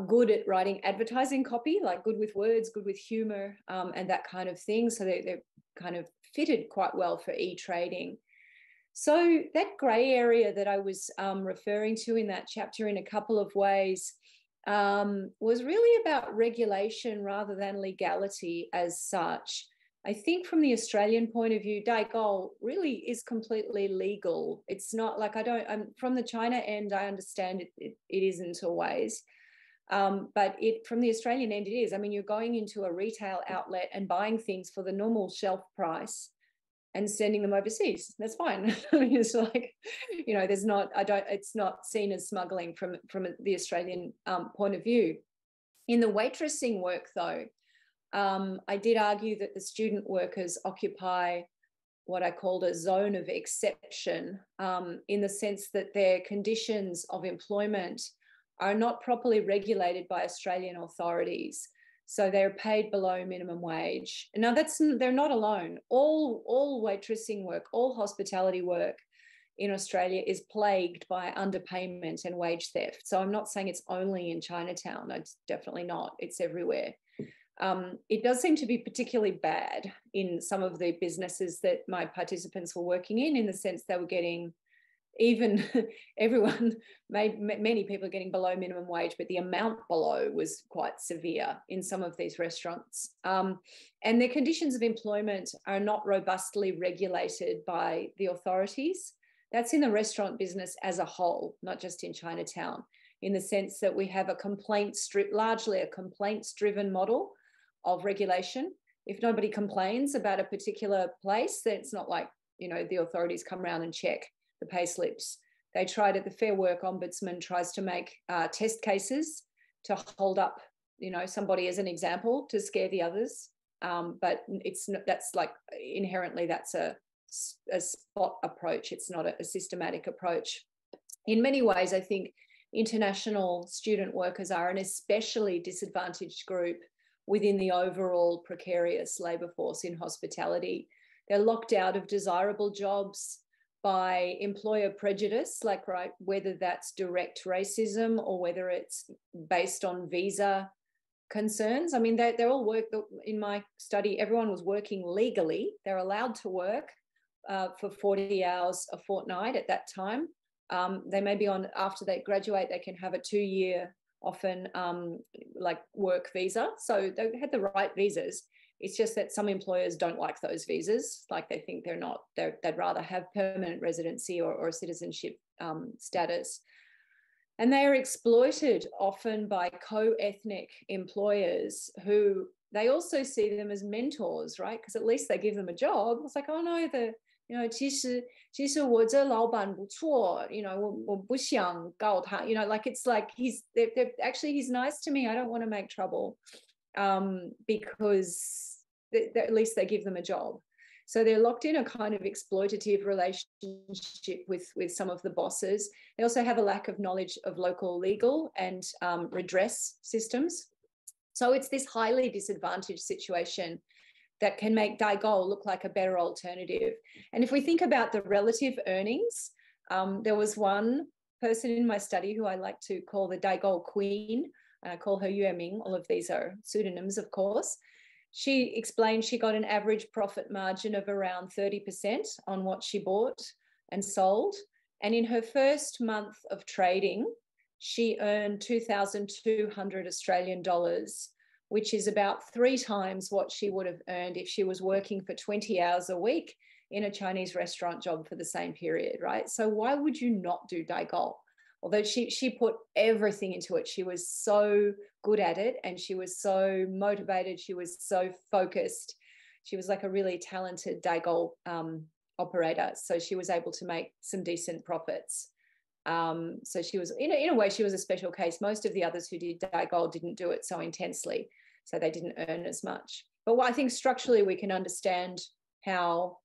good at writing advertising copy, like good with words, good with humor, and that kind of thing. So they're kind of fitted quite well for e-trading. So that grey area that I was referring to in that chapter in a couple of ways was really about regulation rather than legality as such. I think from the Australian point of view, 代购 really is completely legal. It's not like from the China end, I understand it isn't always. But from the Australian end, it is. I mean, you're going into a retail outlet and buying things for the normal shelf price and sending them overseas. That's fine. I mean, it's like, you know, it's not seen as smuggling from the Australian point of view. In the waitressing work, though, I did argue that the student workers occupy what I called a zone of exception, in the sense that their conditions of employment are not properly regulated by Australian authorities. So they're paid below minimum wage. Now they're not alone. All waitressing work, all hospitality work in Australia is plagued by underpayment and wage theft. So I'm not saying it's only in Chinatown. It's definitely not. It's everywhere. It does seem to be particularly bad in some of the businesses that my participants were working in the sense they were getting many people are getting below minimum wage, but the amount below was quite severe in some of these restaurants. And their conditions of employment are not robustly regulated by the authorities. That's in the restaurant business as a whole, not just in Chinatown, in the sense that we have largely a complaints-driven model of regulation. If nobody complains about a particular place, then it's not like, you know, the authorities come around and check the pay slips. They tried it. The Fair Work Ombudsman tries to make test cases to hold up, you know, somebody as an example to scare the others. But that's like inherently that's a spot approach. It's not a systematic approach. In many ways, I think international student workers are an especially disadvantaged group within the overall precarious labour force in hospitality. They're locked out of desirable jobs by employer prejudice, like, right, whether that's direct racism or whether it's based on visa concerns. I mean, they're all in my study, everyone was working legally. They're allowed to work for 40 hours a fortnight at that time. They may be on, after they graduate, they can have a 2-year, often like work visa. So they had the right visas. It's just that some employers don't like those visas. Like they think they'd rather have permanent residency or citizenship status. And they are exploited often by co-ethnic employers who they also see them as mentors, right? Because at least they give them a job. It's like, oh no,其实我这老板不错,我不想告他, like it's like actually he's nice to me. I don't want to make trouble, because at least they give them a job. So they're locked in a kind of exploitative relationship with some of the bosses. They also have a lack of knowledge of local legal and redress systems. So it's this highly disadvantaged situation that can make Daigou look like a better alternative. And if we think about the relative earnings, there was one person in my study who I like to call the Daigou queen, and I call her Yue Ming. All of these are pseudonyms, of course. She explained she got an average profit margin of around 30% on what she bought and sold. And in her first month of trading, she earned 2,200 Australian dollars, which is about 3 times what she would have earned if she was working for 20 hours a week in a Chinese restaurant job for the same period, right? So why would you not do Daigou? Although she put everything into it. She was so good at it and she was so motivated. She was so focused. She was like a really talented Daigou operator. So she was able to make some decent profits. So she was, in a way, she was a special case. Most of the others who did Daigou didn't do it so intensely, so they didn't earn as much. But I think structurally we can understand how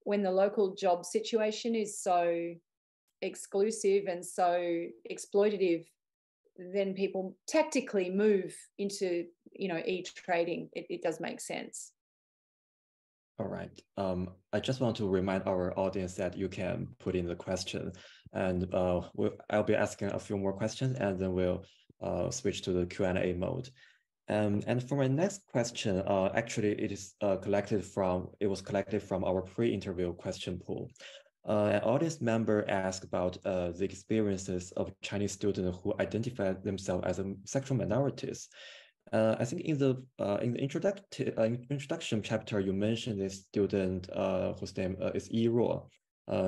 when the local job situation is so exclusive and so exploitative, then people tactically move into, e-trading. It does make sense. All right. I just want to remind our audience that you can put in the question, and I'll be asking a few more questions, and then we'll switch to the Q&A mode. And for my next question, actually, it was collected from our pre-interview question pool. An audience member asked about the experiences of Chinese students who identify themselves as sexual minorities. I think in the introduction chapter, you mentioned this student whose name is Yi Ruo.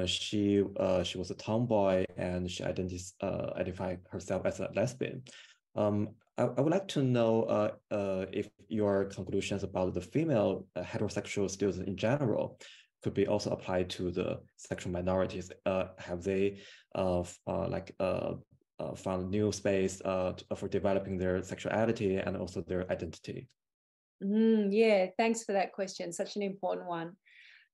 She was a tomboy and she identified herself as a lesbian. I would like to know if your conclusions about the female heterosexual students in general could be also applied to the sexual minorities. Have they found new space for developing their sexuality and also their identity? Yeah, thanks for that question. Such an important one.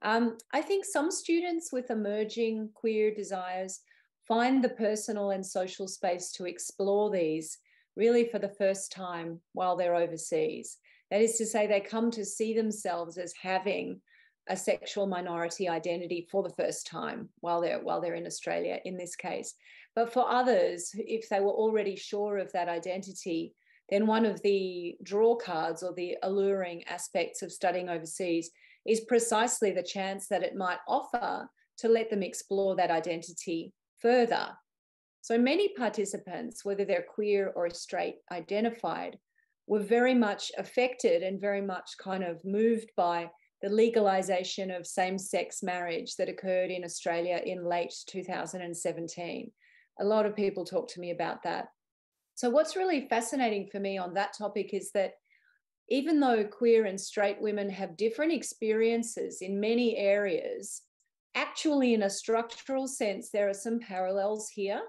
I think some students with emerging queer desires find the personal and social space to explore these really for the first time while they're overseas. That is to say, they come to see themselves as having a sexual minority identity for the first time while they're in Australia in this case. But for others, if they were already sure of that identity, then one of the draw cards or the alluring aspects of studying overseas is precisely the chance that it might offer to let them explore that identity further. So many participants, whether they're queer or straight identified, were very much affected and very much kind of moved by the legalization of same-sex marriage that occurred in Australia in late 2017. A lot of people talk to me about that. So what's really fascinating for me on that topic is that even though queer and straight women have different experiences in many areas, actually in a structural sense, there are some parallels here.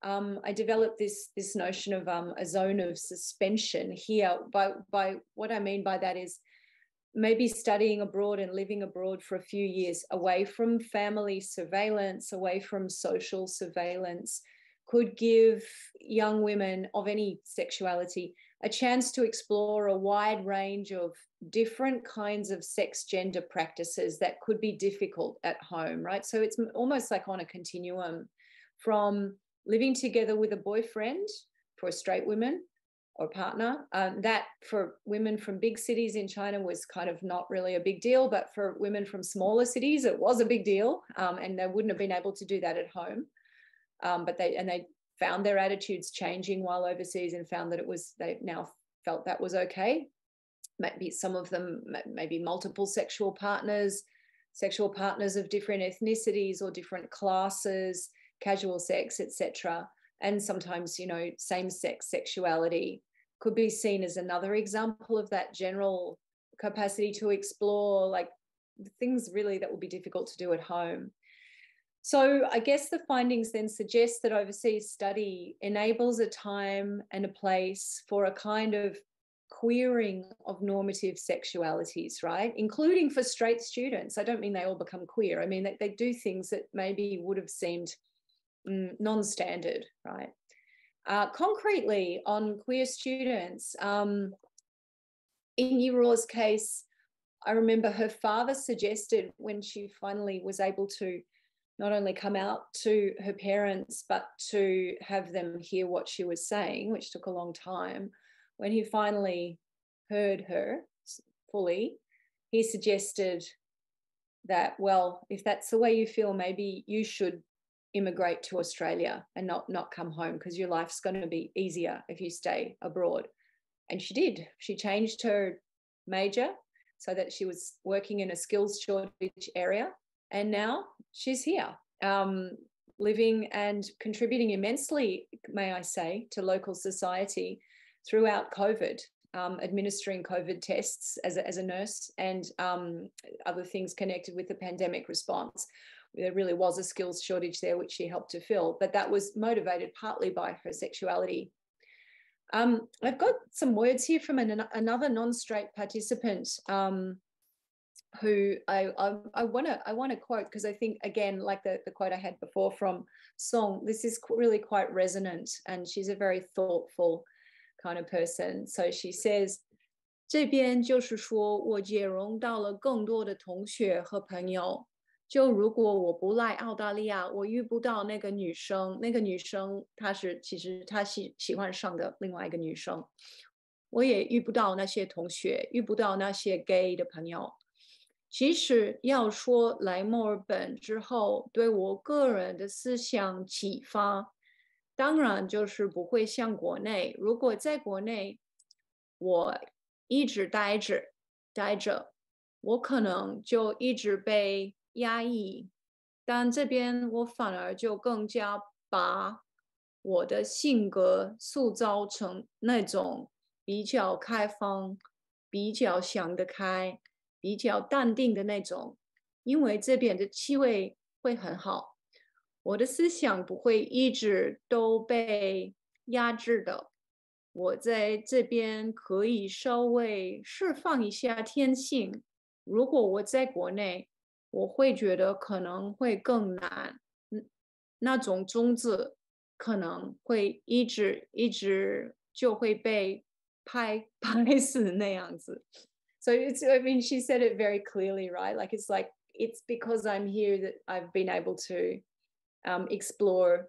I developed this notion of a zone of suspension here. By what I mean by that is maybe studying abroad and living abroad for a few years away from family surveillance, away from social surveillance, could give young women of any sexuality a chance to explore a wide range of different kinds of sex gender practices that could be difficult at home, right? So it's almost like on a continuum from living together with a boyfriend for straight women or partner. That for women from big cities in China was kind of not really a big deal, but for women from smaller cities, it was a big deal, and they wouldn't have been able to do that at home. but they found their attitudes changing while overseas and found that they now felt that was okay. Maybe some of them, maybe multiple sexual partners of different ethnicities or different classes, casual sex, etc. And sometimes, same-sex sexuality could be seen as another example of that general capacity to explore, like, things really that would be difficult to do at home. So I guess the findings then suggest that overseas study enables a time and a place for a kind of queering of normative sexualities, right? Including for straight students. I don't mean they all become queer. I mean, they do things that maybe would have seemed non-standard, right? Concretely on queer students, in Yiruo's case, I remember her father suggested when she finally was able to not only come out to her parents, but to have them hear what she was saying, which took a long time. When he finally heard her fully, he suggested that, well, if that's the way you feel, maybe you should immigrate to Australia and not come home, because your life's going to be easier if you stay abroad. And she did. She changed her major so that she was working in a skills shortage area. And now she's here, living and contributing immensely, may I say, to local society throughout COVID, administering COVID tests as a nurse and other things connected with the pandemic response. There really was a skills shortage there, which she helped to fill, but that was motivated partly by her sexuality. I've got some words here from another non-straight participant who I want to quote, because I think, again, like the quote I had before from Song, this is really quite resonant, and she's a very thoughtful kind of person. So she says, 这边就是说我接融到了更多的同学和朋友，就如果我不来澳大利亚，我遇不到那个女生，其实她喜欢上的另外一个女生，我也遇不到那些同学，遇不到那些 gay 的朋友。其实要说来墨尔本之后对我个人的思想启发，当然就是不会像国内，如果在国内我一直待着，我可能就一直被压抑，但这边我反而就更加把我的性格塑造成那种比较开放，比较想得开，比较淡定的那种，因为这边的气味会很好，我的思想不会一直都被压制的，我在这边可以稍微释放一下天性，如果我在国内，我会觉得可能会更难，那种种子可能会一直就会被拍死那样子。So I mean, she said it very clearly, right? Like it's because I'm here that I've been able to explore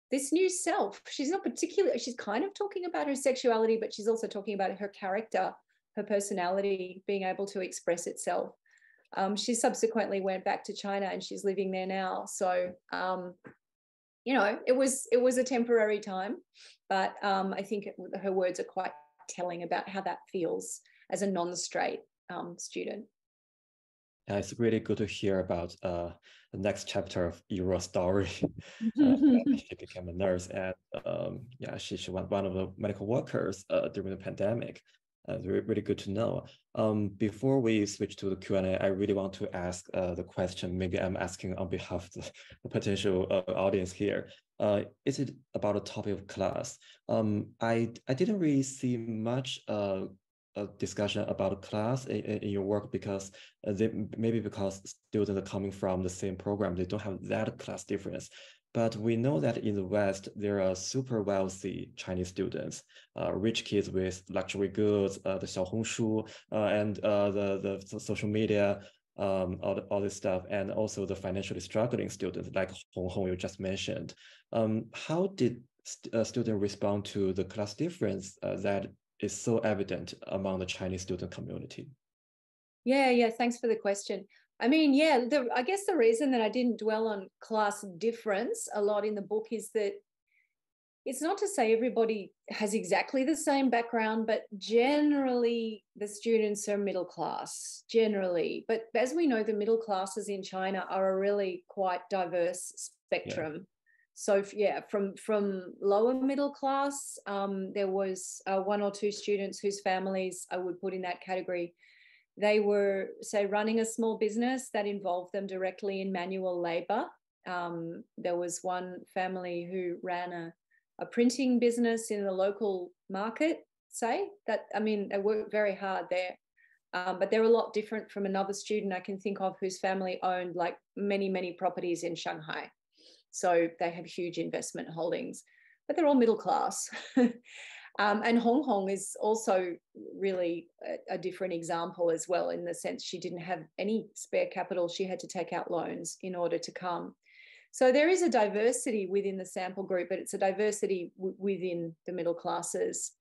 this new self. She's kind of talking about her sexuality, but she's also talking about her character, her personality being able to express itself. She subsequently went back to China and she's living there now. So, it was a temporary time, but I think her words are quite telling about how that feels as a non-straight student. Yeah, it's really good to hear about the next chapter of Yiruo's story. She became a nurse, and she was one of the medical workers during the pandemic. Really good to know. Before we switch to the Q&A, I really want to ask the question. Maybe I'm asking on behalf of the potential audience here. Is it about a topic of class? I didn't really see much a discussion about class in your work, because maybe because students are coming from the same program, they don't have that class difference. But we know that in the West, there are super wealthy Chinese students, rich kids with luxury goods, the Xiaohongshu, and the social media, all this stuff, and also the financially struggling students like Hong you just mentioned. How did students respond to the class difference that is so evident among the Chinese student community? Yeah, thanks for the question. I mean, yeah, I guess the reason that I didn't dwell on class difference a lot in the book is that it's not to say everybody has exactly the same background, but generally the students are middle class, generally. But as we know, the middle classes in China are a really quite diverse spectrum. Yeah. So yeah, from lower middle class, there was 1 or 2 students whose families I would put in that category. They were, say, running a small business that involved them directly in manual labor. There was one family who ran a printing business in the local market, say. That, I mean, they worked very hard there. But they're a lot different from another student I can think of whose family owned like many, many properties in Shanghai. So they have huge investment holdings, but they're all middle class. And Hong Kong is also really a different example as well, in the sense she didn't have any spare capital. She had to take out loans in order to come. So there is a diversity within the sample group, but it's a diversity within the middle classes.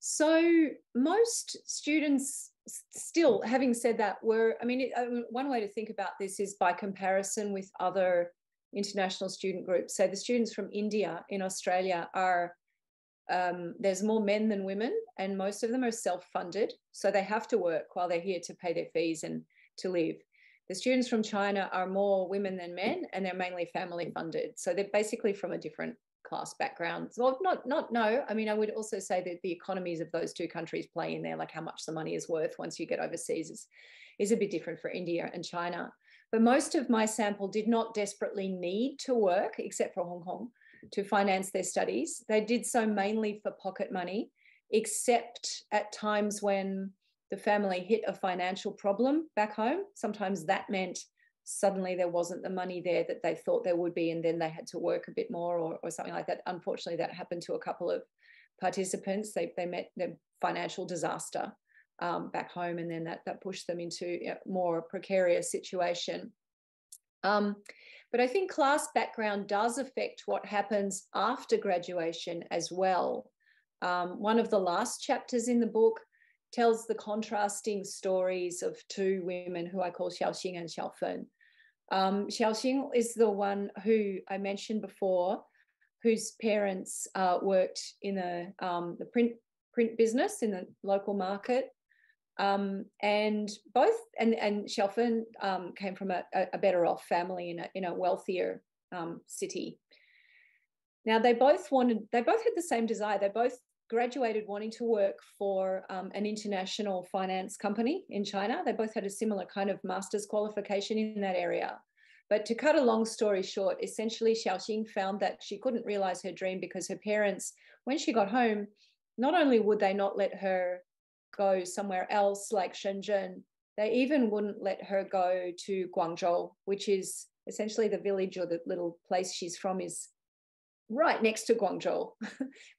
So most students still, having said that, were, I mean, one way to think about this is by comparison with other international student groups. So the students from India in Australia are, there's more men than women, and most of them are self-funded. So they have to work while they're here to pay their fees and to live. The students from China are more women than men, and they're mainly family funded. So they're basically from a different class background. So no, I mean, I would also say that the economies of those two countries play in there, like how much the money is worth once you get overseas is a bit different for India and China. But most of my sample did not desperately need to work, except for Hong Kong, to finance their studies. They did so mainly for pocket money, except at times when the family hit a financial problem back home. Sometimes that meant suddenly there wasn't the money there that they thought there would be, and then they had to work a bit more or something like that. Unfortunately, that happened to a couple of participants. They met the financial disaster back home, and then that pushed them into a more precarious situation. But I think class background does affect what happens after graduation as well. One of the last chapters in the book tells the contrasting stories of 2 women who I call Xuting and Fen. Xuting is the one who I mentioned before, whose parents worked in the print business in the local market. And Fen came from a better off family in a wealthier city. Now they both had the same desire. They both graduated wanting to work for an international finance company in China. They both had a similar kind of master's qualification in that area. But to cut a long story short, essentially Xuting found that she couldn't realize her dream because her parents, when she got home, not only would they not let her go somewhere else like Shenzhen, they even wouldn't let her go to Guangzhou, which is essentially the village or the little place she's from is right next to Guangzhou,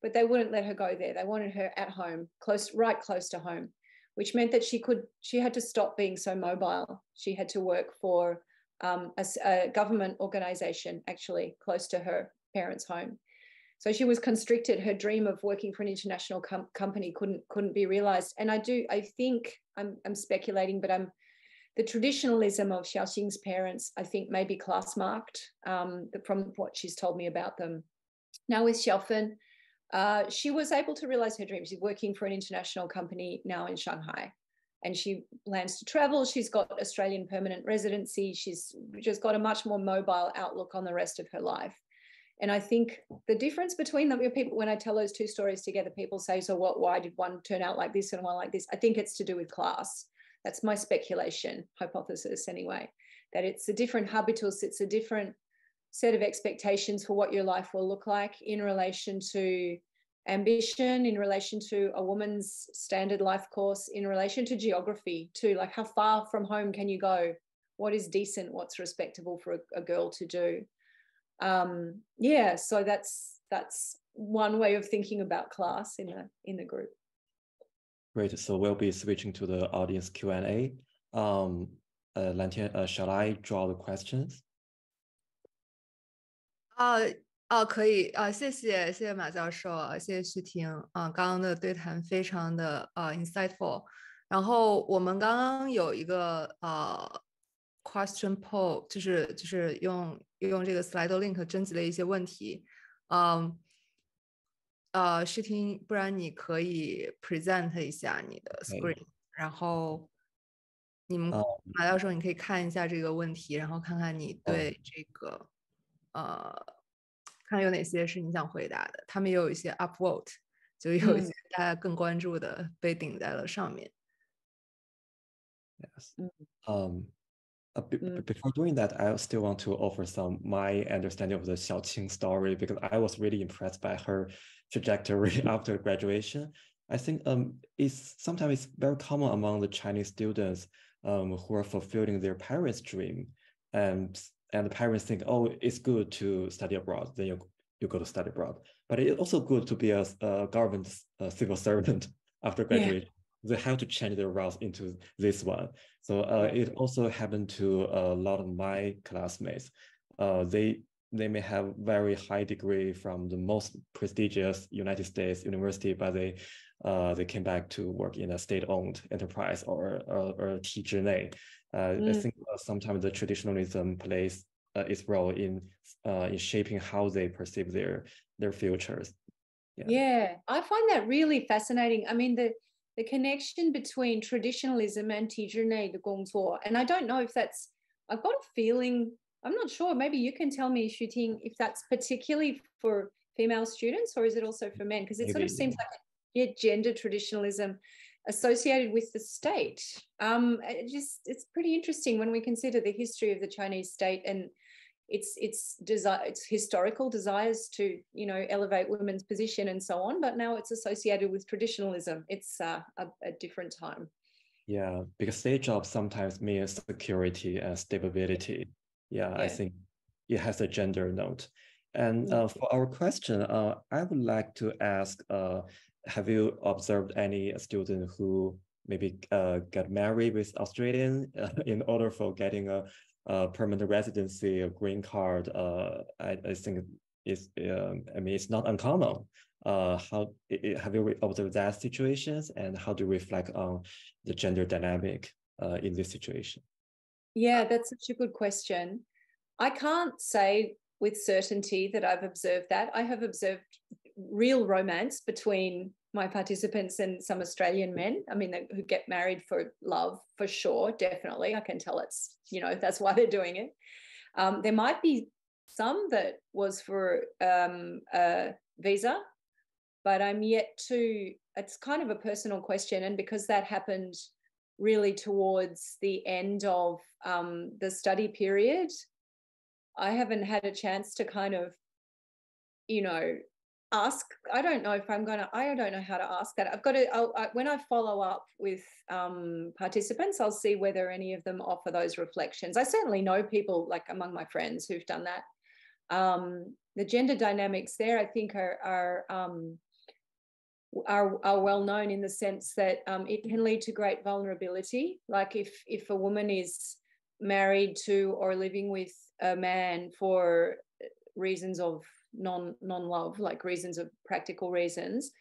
but they wouldn't let her go there. They wanted her at home, right close to home, which meant that she had to stop being so mobile. She had to work for a government organization actually close to her parents' home. So she was constricted. Her dream of working for an international company couldn't be realized. And I think I'm speculating, but the traditionalism of Xiaoxing's parents, I think, may be class marked from what she's told me about them. Now with Fen, she was able to realize her dream. She's working for an international company now in Shanghai, and she plans to travel. She's got Australian permanent residency. She's just got a much more mobile outlook on the rest of her life. And I think the difference between them, people, when I tell those 2 stories together, people say, so what, why did one turn out like this and one like this? I think it's to do with class. That's my speculation, hypothesis anyway, that it's a different habitus, it's a different set of expectations for what your life will look like in relation to ambition, in relation to a woman's standard life course, in relation to geography too, like how far from home can you go? What is decent? What's respectable for a girl to do? Yeah, so that's one way of thinking about class in the group. Great. So we'll be switching to the audience Q&A. Lantian, shall I draw the questions? 可以谢谢马教授，谢谢Xuting刚刚的对谈非常的insightful。然后我们刚刚有一个question poll，就是用这个 slide link 征集了一些问题。Xuting，不然你可以 present 一下你的 screen，然后你们马教授你可以看一下这个问题，然后看看你对这个看有哪些是你想回答的。他们也有一些 upvote， 就有一些大家更关注的被顶在了上面。Yes. Before doing that, I still want to offer my understanding of the Xuting story, because I was really impressed by her trajectory after graduation. I think sometimes it's very common among the Chinese students who are fulfilling their parents' dream, and the parents think, oh, it's good to study abroad, then you go to study abroad. But it's also good to be a government civil servant after graduation. They have to change their routes into this one. So it also happened to a lot of my classmates. They may have very high degree from the most prestigious United States university, but they came back to work in a state-owned enterprise or a teacher. I think sometimes the traditionalism plays its role in shaping how they perceive their futures. Yeah, I find that really fascinating. I mean, the connection between traditionalism and 体制内的工作, and I don't know if that's, I've got a feeling, I'm not sure, maybe you can tell me, Xuting, if that's particularly for female students or is it also for men? Because it sort of seems like gender traditionalism associated with the state. It's pretty interesting when we consider the history of the Chinese state and its historical desires to, you know, elevate women's position and so on, but now it's associated with traditionalism. It's a different time. Yeah, because state jobs sometimes mean security and stability. Yeah, I think it has a gender note. And for our question, I would like to ask, have you observed any student who maybe got married with Australian in order for getting a permanent residency, a green card? I think it's, I mean, it's not uncommon. Have you observed that situations, and how do you reflect on the gender dynamic in this situation? Yeah, that's such a good question. I can't say with certainty that I've observed that. I have observed real romance between my participants and some Australian men. I mean, who get married for love, for sure, definitely. I can tell it's, you know, that's why they're doing it. There might be some that was for a visa, but I'm yet to, it's kind of a personal question. And because that happened really towards the end of the study period, I haven't had a chance to kind of, you know, ask. I don't know how to ask that. I've got to, when I follow up with participants, I'll see whether any of them offer those reflections. I certainly know people, like among my friends, who've done that. The gender dynamics there, I think, are well known in the sense that it can lead to great vulnerability. Like if a woman is married to or living with a man for reasons of non-love, like reasons of practical reasons,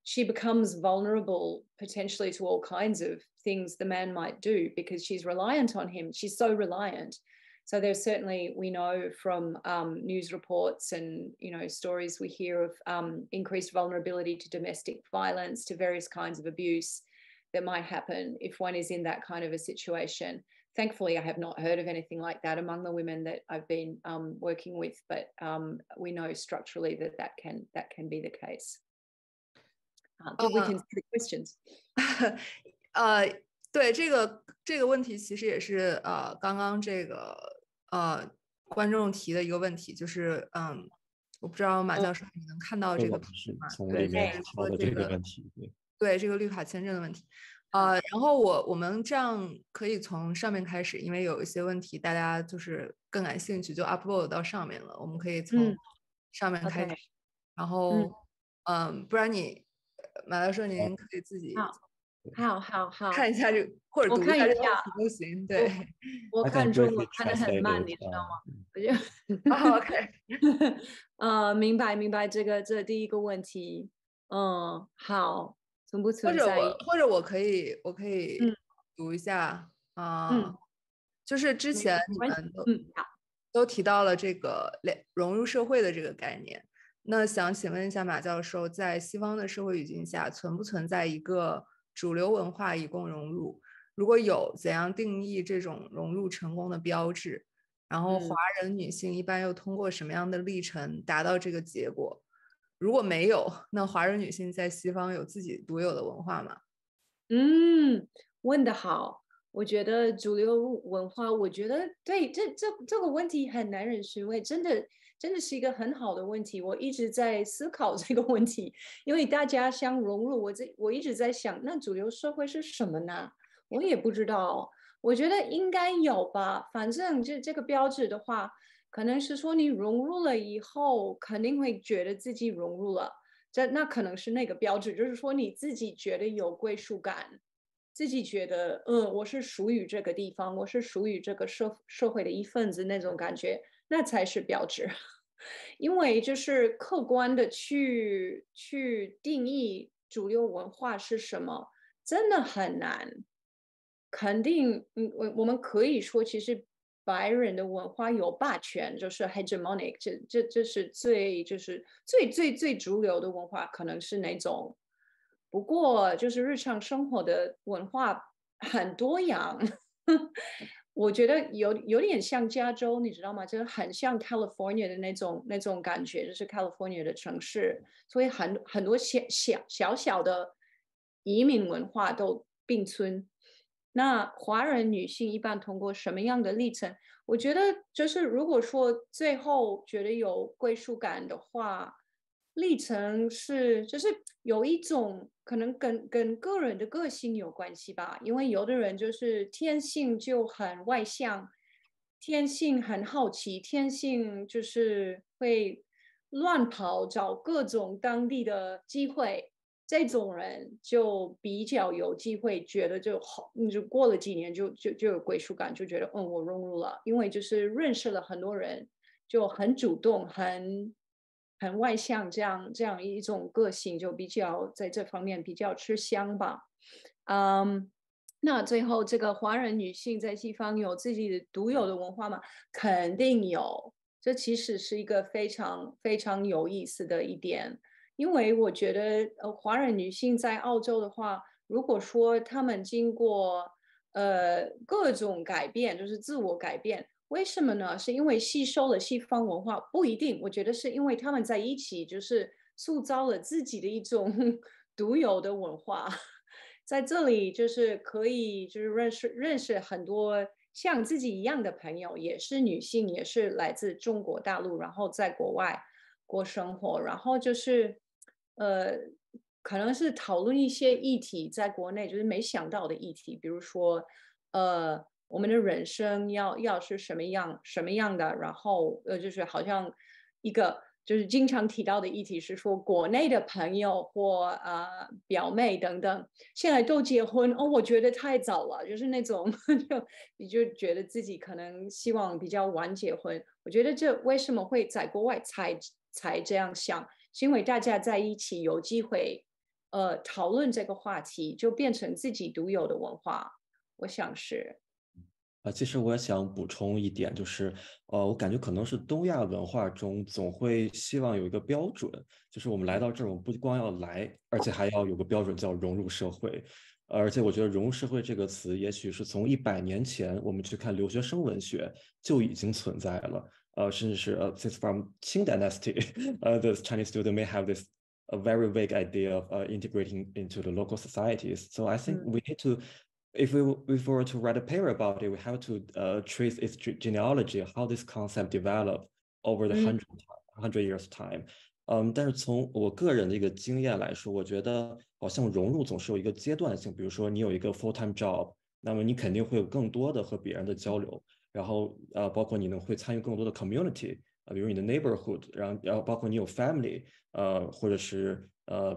she becomes vulnerable potentially to all kinds of things the man might do because she's reliant on him. She's so reliant. So there's certainly, we know from news reports and, you know, stories we hear of increased vulnerability to domestic violence, to various kinds of abuse that might happen if one is in that kind of a situation. Thankfully, I have not heard of anything like that among the women that I've been working with, but we know structurally that can be the case. But we can see the questions. 对，这个问题其实也是刚刚这个观众提的一个问题，就是我不知道马教授你能看到这个评论吗？从里面挑的这个问题，对这个绿卡签证的问题。然后我们这样可以从上面开始，因为有一些问题大家就是更感兴趣，就 upload 到上面了，我们可以从上面开始。然后不然你马教授您可以自己好看一下这个，或者读一下这个问题都行。对，我看中文看得很慢，你知道吗？ OK， 明白这第一个问题。好，存不存在？或者我可以读一下就是之前你们都提到了这个融入社会的这个概念，那想请问一下马教授，在西方的社会语境下，存不存在一个主流文化以供融入？如果有，怎样定义这种融入成功的标志？然后华人女性一般又通过什么样的历程达到这个结果？如果没有，那华人女性在西方有自己独有的文化吗？问得好。我觉得主流文化，我觉得对这个问题很耐人寻味，真的是一个很好的问题。我一直在思考这个问题，因为大家想融入，我一直在想，那主流社会是什么呢？我也不知道。我觉得应该有吧，反正这个标志的话，可能是说你融入了以后，肯定会觉得自己融入了，那可能是那个标志，就是说你自己觉得有归属感。自己觉得我是属于这个地方，我是属于这个社会的一份子，那种感觉，那才是标志。因为就是客观的去定义主流文化是什么，真的很难。肯定我们可以说，其实白人的文化有霸权，就是 hegemonic， 这是最主流的文化，可能是哪种。不过就是日常生活的文化很多样。我觉得有点像加州，你知道吗？就是很像 California 的那种感觉，就是 California 的城市，所以很多小的移民文化都并存。那华人女性一般通过什么样的历程？我觉得就是如果说最后觉得有归属感的话，历程是就是有一种可能跟个人的个性有关系吧，因为有的人就是天性就很外向，天性很好奇，天性就是会乱跑找各种当地的机会，这种人就比较有机会觉得就好，你就过了几年就有归属感，就觉得我融入了，因为就是认识了很多人，就很主动，很外向，这样一种个性，就比较在这方面比较吃香吧。那最后这个华人女性在西方有自己的独有的文化吗？肯定有，这其实是一个非常非常有意思的一点。因为我觉得华人女性在澳洲的话，如果说她们经过各种改变，就是自我改变，为什么呢？是因为吸收了西方文化？不一定，我觉得是因为她们在一起就是塑造了自己的一种独有的文化。在这里就是可以就是认识很多像自己一样的朋友，也是女性，也是来自中国大陆，然后在国外过生活，然后就是可能是讨论一些议题，在国内就是没想到的议题，比如说我们的人生要是什么样的，然后就是好像一个就是经常提到的议题是说，国内的朋友或表妹等等，现在都结婚我觉得太早了，就是那种你就觉得自己可能希望比较晚结婚。我觉得这为什么会在国外才这样想，是因为大家在一起有机会讨论这个话题，就变成自己独有的文化，我想是。其实我也想补充一点，就是我感觉可能是东亚文化中总会希望有一个标准，就是我们来到这儿，我们不光要来，而且还要有个标准叫融入社会。而且我觉得融入社会这个词，也许是从100年前我们去看留学生文学就已经存在了。甚至是since from Qing Dynasty, the Chinese student may have this a very vague idea of integrating into the local societies. So I think we need to, if we were to write a paper about it, we have to trace its genealogy, how this concept developed over the 100 years time. 但是从我个人的一个经验来说，我觉得好像融入总是有一个阶段性，比如说你有一个 full-time job，那么你肯定会有更多的和别人的交流，然后包括你能会参与更多的 community，比如你的 neighborhood，然后包括你有 family，或者是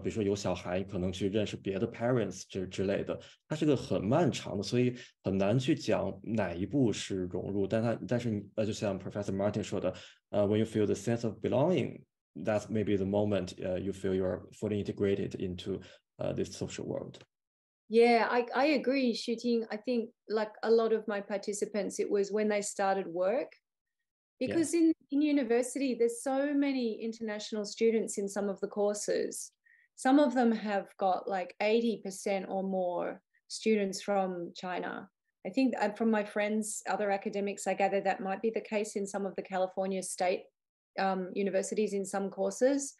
比如说有小孩，可能去认识别的 parents 之类的，它是个很漫长的，所以很难去讲哪一步是融入，但是就像 Professor Martin 说的，when you feel the sense of belonging，that's maybe the moment you feel you're fully integrated into this social world. Yeah, I agree, Xuting. I think like a lot of my participants, it was when they started work, because in university, there's so many international students in some of the courses. Some of them have got like 80% or more students from China. I think from my friends, other academics, I gather that might be the case in some of the California state universities in some courses.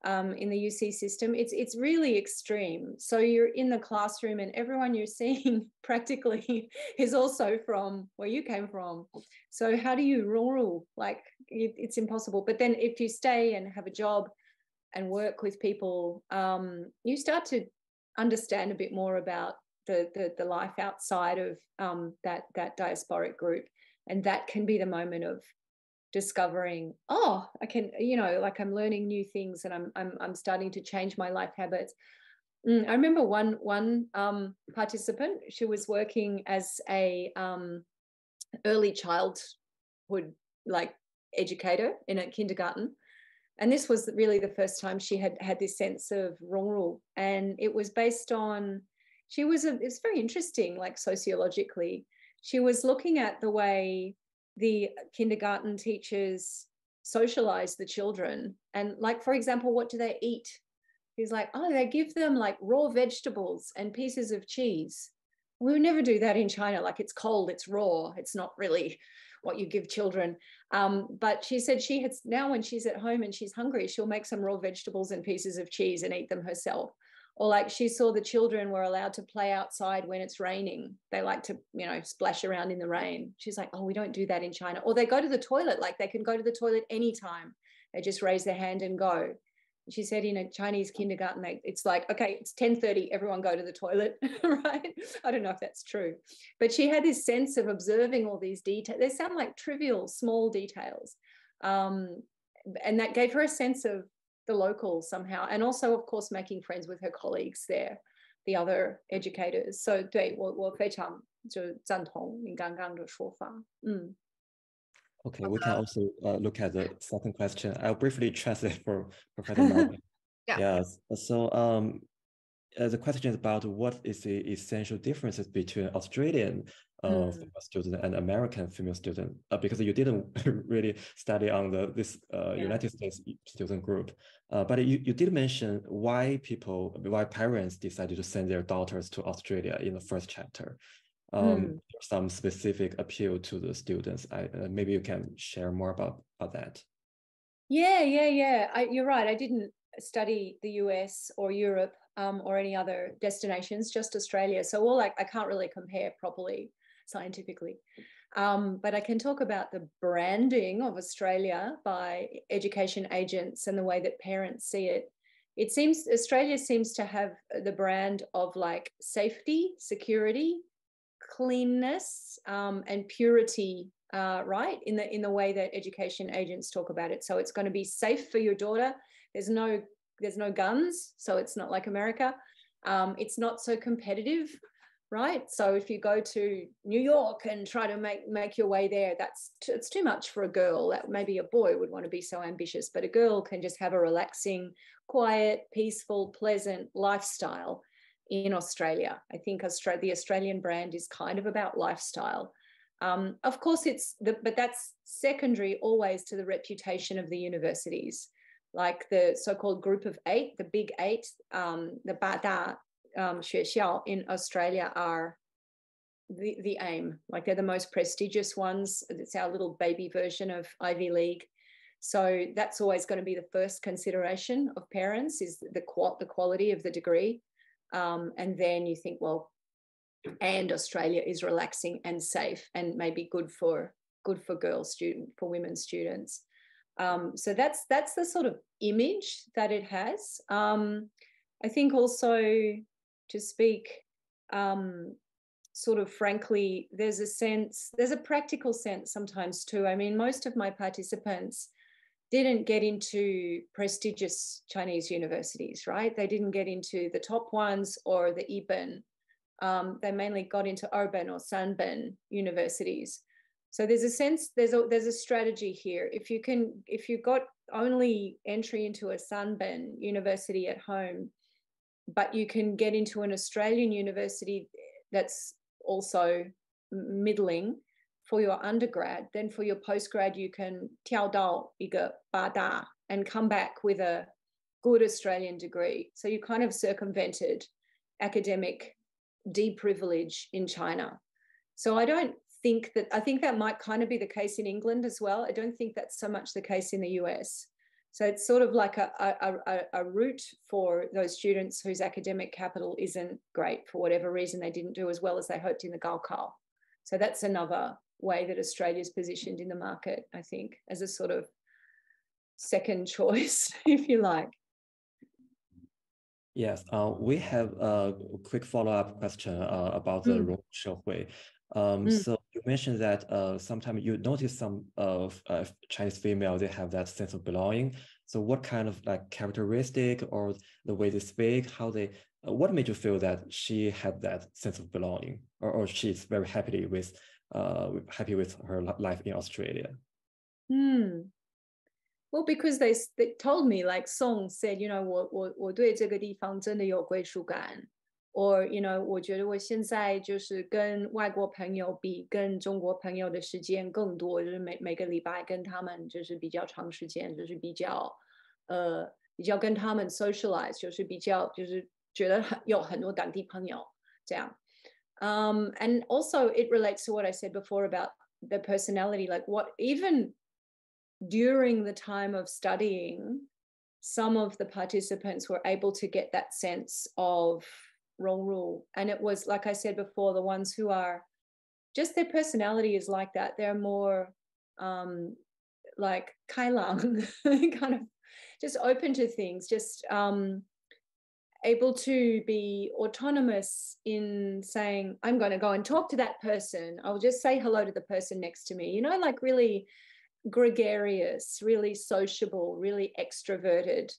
In the UC system, it's really extreme. So you're in the classroom and everyone you're seeing practically is also from where you came from. So how do you rule? Like it's impossible. But then if you stay and have a job and work with people, you start to understand a bit more about the life outside of that diasporic group. And that can be the moment of discovering, oh, I can, like I'm learning new things and I'm starting to change my life habits. I remember one participant, she was working as a early childhood like educator in a kindergarten. And this was really the first time she had this sense of rongru. And it was based on, it's very interesting, like sociologically. She was looking at the way the kindergarten teachers socialize the children. And like, for example, what do they eat? He's like, oh, they give them like raw vegetables and pieces of cheese. We would never do that in China. Like it's cold, it's raw. It's not really what you give children. But she said she has now when she's at home and she's hungry, she'll make some raw vegetables and pieces of cheese and eat them herself. Or like she saw the children were allowed to play outside when it's raining. They like to, splash around in the rain. She's like, oh, we don't do that in China. Or they go to the toilet, like they can go to the toilet anytime. They just raise their hand and go. She said in a Chinese kindergarten, it's like, okay, it's 10:30, everyone go to the toilet, right? I don't know if that's true. But she had this sense of observing all these details. They sound like trivial, small details. And that gave her a sense of the locals somehow. And also, of course, making friends with her colleagues there, the other educators. So 对，我非常就赞同你刚刚的说法。Okay, we can also look at the second question. I'll briefly translate for Professor Martin. Yes. So the question is about what is the essential differences between Australian female student and American female student, because you didn't really study on this United States student group, but you did mention why parents decided to send their daughters to Australia in the first chapter. Some specific appeal to the students. Maybe you can share more about that. Yeah. You're right. I didn't study the US or Europe or any other destinations, just Australia. So I can't really compare properly scientifically. But I can talk about the branding of Australia by education agents and the way that parents see it. It seems Australia seems to have the brand of like safety, security, cleanness, and purity, right? In the way that education agents talk about it. So it's going to be safe for your daughter. There's no guns, so it's not like America. It's not so competitive, right? So if you go to New York and try to make your way there, it's too much for a girl. That maybe a boy would want to be so ambitious, but a girl can just have a relaxing, quiet, peaceful, pleasant lifestyle in Australia. I think the Australian brand is kind of about lifestyle. Of course, but that's secondary always to the reputation of the universities. Like the so-called group of 8, the big 8, the 8大学校 in Australia are the aim. Like they're the most prestigious ones. It's our little baby version of Ivy League. So that's always going to be the first consideration of parents, is the quality of the degree. And then you think, well, and Australia is relaxing and safe and maybe good for for women students. So that's the sort of image that it has. I think also, to speak sort of frankly, there's a practical sense sometimes too. I mean, most of my participants didn't get into prestigious Chinese universities, right? They didn't get into the top ones or the IBEN. They mainly got into urban or Sanban universities. So there's a sense, there's a strategy here. If you got only entry into a Sanban university at home, but you can get into an Australian university that's also middling for your undergrad. Then for your postgrad, you can 跳到一个八大 and come back with a good Australian degree. So you kind of circumvented academic deprivilege in China. So I think that might kind of be the case in England as well. I don't think that's so much the case in the US. So it's sort of like a route for those students whose academic capital isn't great for whatever reason. They didn't do as well as they hoped in the Gaokao. So that's another way that Australia's positioned in the market, I think, as a sort of second choice, if you like. Yes, we have a quick follow-up question about the 融入社会. So you mentioned that sometimes you notice some of Chinese female, they have that sense of belonging. So what kind of like characteristic or the way they speak, how they, what made you feel that she had that sense of belonging, or she's very happy with her life in Australia? Well, because they told me, like Song said, you know, 我对这个地方真的有归属感。Or, you know, 我觉得我现在就是跟外国朋友比，跟中国朋友的时间更多，就是每个礼拜跟他们就是比较长时间，就是比较跟他们 socialize， 就是比较就是觉得有很多当地朋友这样。And also it relates to what I said before about the personality, like what even during the time of studying, some of the participants were able to get that sense of 融入. And it was, like I said before, the ones who are just their personality is like that. They're more like 开朗, kind of just open to things, just able to be autonomous in saying, I'm going to go and talk to that person. I'll just say hello to the person next to me, you know, like really gregarious, really sociable, really extroverted.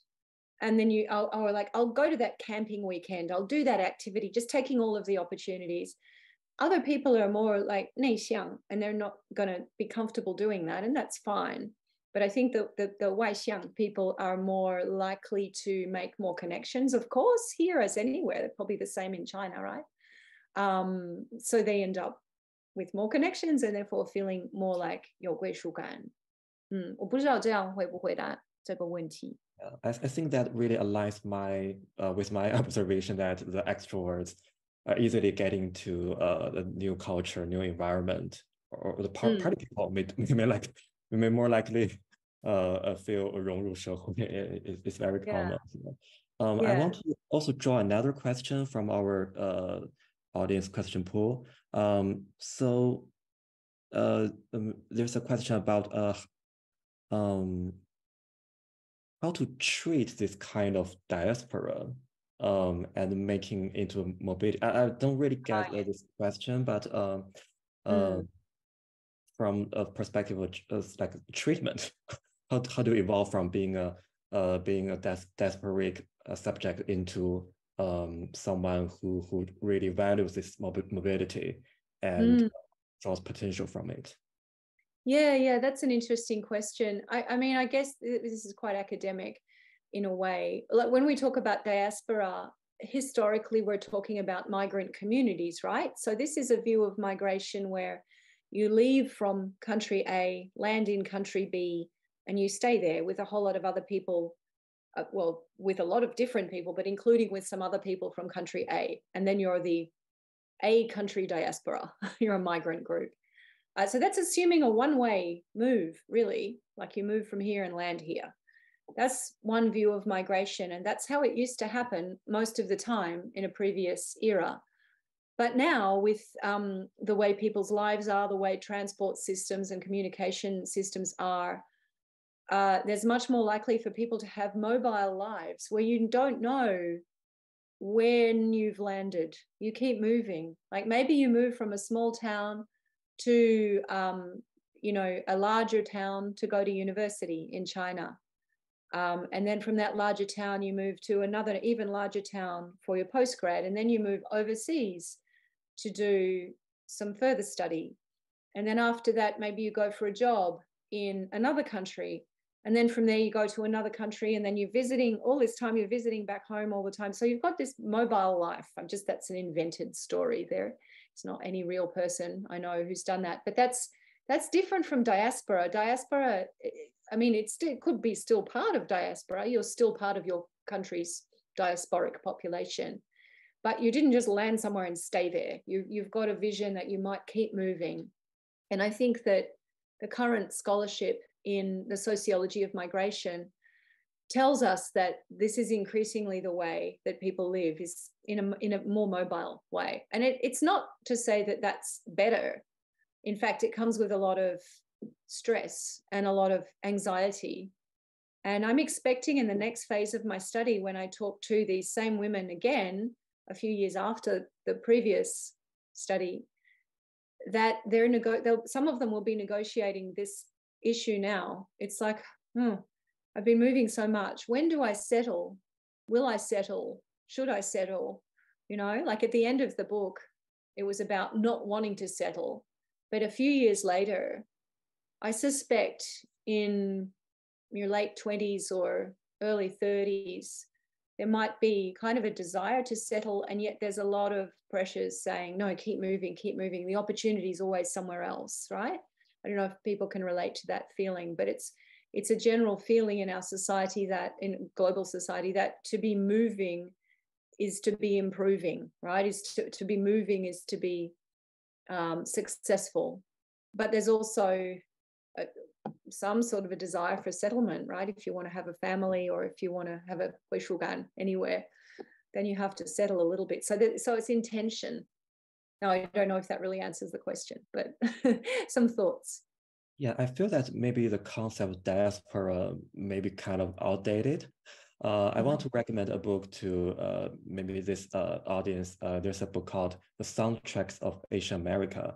And then I'll go to that camping weekend. I'll do that activity, just taking all of the opportunities. Other people are more like 内向, and they're not going to be comfortable doing that, and that's fine. But I think the 外向 people are more likely to make more connections, of course, here as anywhere. They're probably the same in China, right? So they end up with more connections and therefore feeling more like 有归属感。我不知道这样会不会回答这个问题。I think that really aligns with my observation that the extroverts are easily getting to the new culture, new environment, or the party people may more likely feel 融入社会. It's very common. I want to also draw another question from our audience question pool. So there's a question about how to treat this kind of diaspora and making into mobility. I don't really get this question, but from a perspective of like treatment, how do you evolve from being a desperate subject into someone who really values this mobility and draws potential from it? Yeah, that's an interesting question. I mean, I guess this is quite academic in a way. Like when we talk about diaspora, historically, we're talking about migrant communities, right? So this is a view of migration where you leave from country A, land in country B, and you stay there with a whole lot of other people, well, with a lot of different people, but including with some other people from country A. And then you're the A country diaspora. You're a migrant group. So that's assuming a one-way move, really, like you move from here and land here. That's one view of migration, and that's how it used to happen most of the time in a previous era. But now with the way people's lives are, the way transport systems and communication systems are, there's much more likely for people to have mobile lives where you don't know when you've landed. You keep moving. Like maybe you move from a small town to a larger town to go to university in China. And then from that larger town, you move to another even larger town for your postgrad. And then you move overseas to do some further study. And then after that, maybe you go for a job in another country. And then from there, you go to another country, and then you're visiting all this time, you're visiting back home all the time. So you've got this mobile life. That's an invented story there. It's not any real person I know who's done that. But that's different from diaspora. Diaspora, I mean, it could be still part of diaspora. You're still part of your country's diasporic population. But you didn't just land somewhere and stay there. You've got a vision that you might keep moving. And I think that the current scholarship in the sociology of migration tells us that this is increasingly the way that people live, is in a more mobile way. And it's not to say that that's better. In fact, it comes with a lot of stress and a lot of anxiety. And I'm expecting in the next phase of my study, when I talk to these same women again, a few years after the previous study, that some of them will be negotiating this issue now. It's like, I've been moving so much. When do I settle? Will I settle? Should I settle? You know, like at the end of the book, it was about not wanting to settle. But a few years later, I suspect in your late 20s or early 30s, there might be kind of a desire to settle, and yet there's a lot of pressures saying, no, keep moving, keep moving. The opportunity is always somewhere else, right? I don't know if people can relate to that feeling, but it's a general feeling in our society, that in global society, that to be moving is to be improving, right? Is to be moving is to be successful. But there's also some sort of a desire for settlement, right? If you want to have a family, or if you want to have a huishugan anywhere, then you have to settle a little bit. So it's intention. Now, I don't know if that really answers the question, but some thoughts. Yeah, I feel that maybe the concept of diaspora may be kind of outdated. I want to recommend a book to maybe this audience. There's a book called The Soundtracks of Asian America.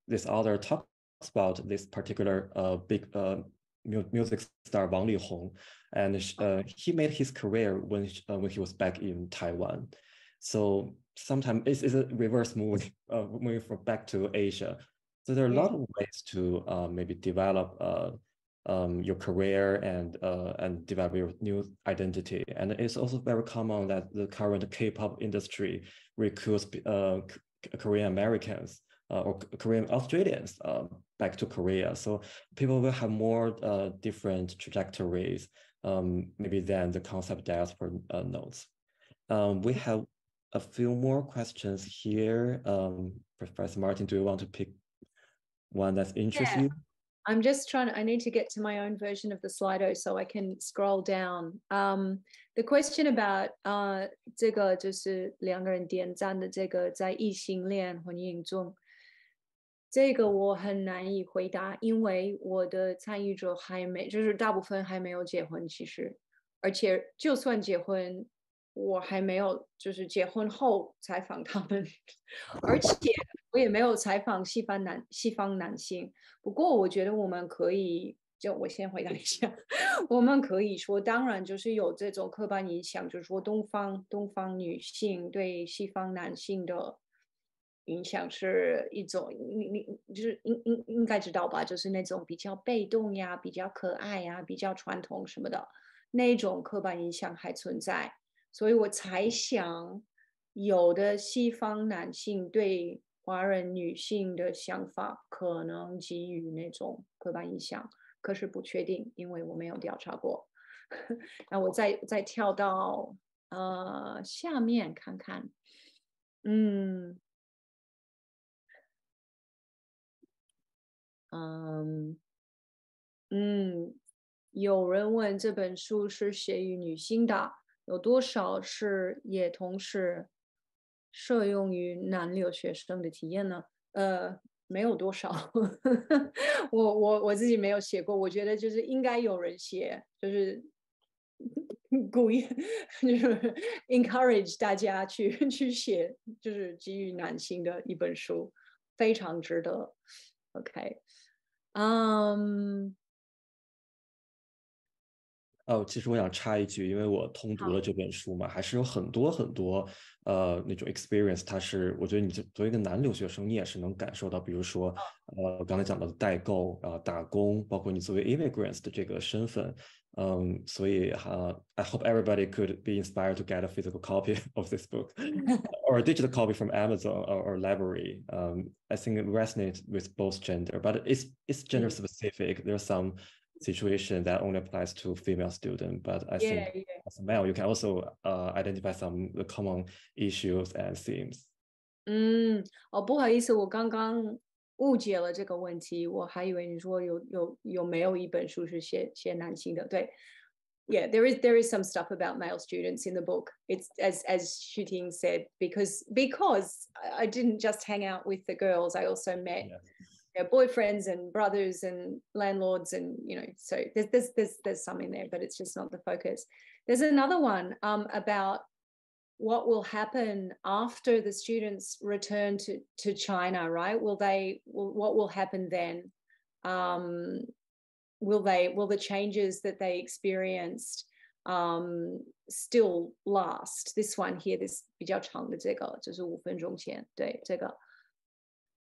This author talks about this particular big music star Wang Lihong, and he made his career when he was back in Taiwan. So sometimes it's a reverse move, moving from back to Asia. So there are a lot of ways to maybe develop your career and develop your new identity. And it's also very common that the current K-pop industry recruits Korean Americans or Korean Australians back to Korea. So people will have more different trajectories, maybe than the concept diaspora notes. We have a few more questions here. Professor Martin, do you want to pick one that interests you? I'm just I need to get to my own version of the Slido so I can scroll down. The question about 这个就是两个人点赞的这个在异性恋婚姻中，这个我很难以回答，因为我的参与者就是大部分还没有结婚，其实，而且就算结婚，我还没有就是结婚后采访他们，而且我也没有采访西方男性。不过我觉得我们可以，我先回答一下，我们可以说，当然就是有这种刻板印象，就是说东方女性对西方男性的影响是一种，你就是应该知道吧，就是那种比较被动呀，比较可爱呀，比较传统什么的，那种刻板印象还存在。所以我猜想，有的西方男性对华人女性的想法可能基于那种刻板印象，可是不确定，因为我没有调查过。那我再跳到下面看看，有人问这本书是写于女性的，有多少是也同时适用于男留学生的体验呢？没有多少，我自己没有写过，我觉得就是应该有人写，就是故意就是 encourage 大家去写，就是基于男性的一本书，非常值得。OK，其实我想插一句，因为我通读了这本书嘛，还是有很多那种 experience，我觉得你作为一个男留学生，你也是能感受到，比如说刚才讲到的代购打工，包括你作为 immigrants 的这个身份。所以I hope everybody could be inspired to get a physical copy of this book or a digital copy from Amazon or library. I think it resonates with both gender, but it's gender specific. There's some situation that only applies to female student, but I think as a male, you can also identify some the common issues and themes. 不好意思，我刚刚误解了这个问题，我还以为你说有没有一本书是写男性的？对 ，Yeah, there is some stuff about male students in the book. It's as Xuting said, because I didn't just hang out with the girls, I also met their boyfriends and brothers and landlords, and so there's some in there, but it's just not the focus. There's another one about what will happen after the students return to China, right? What will happen then? Will the changes that they experienced still last? This one here, this 比较长的这个就是5分钟前，对，这个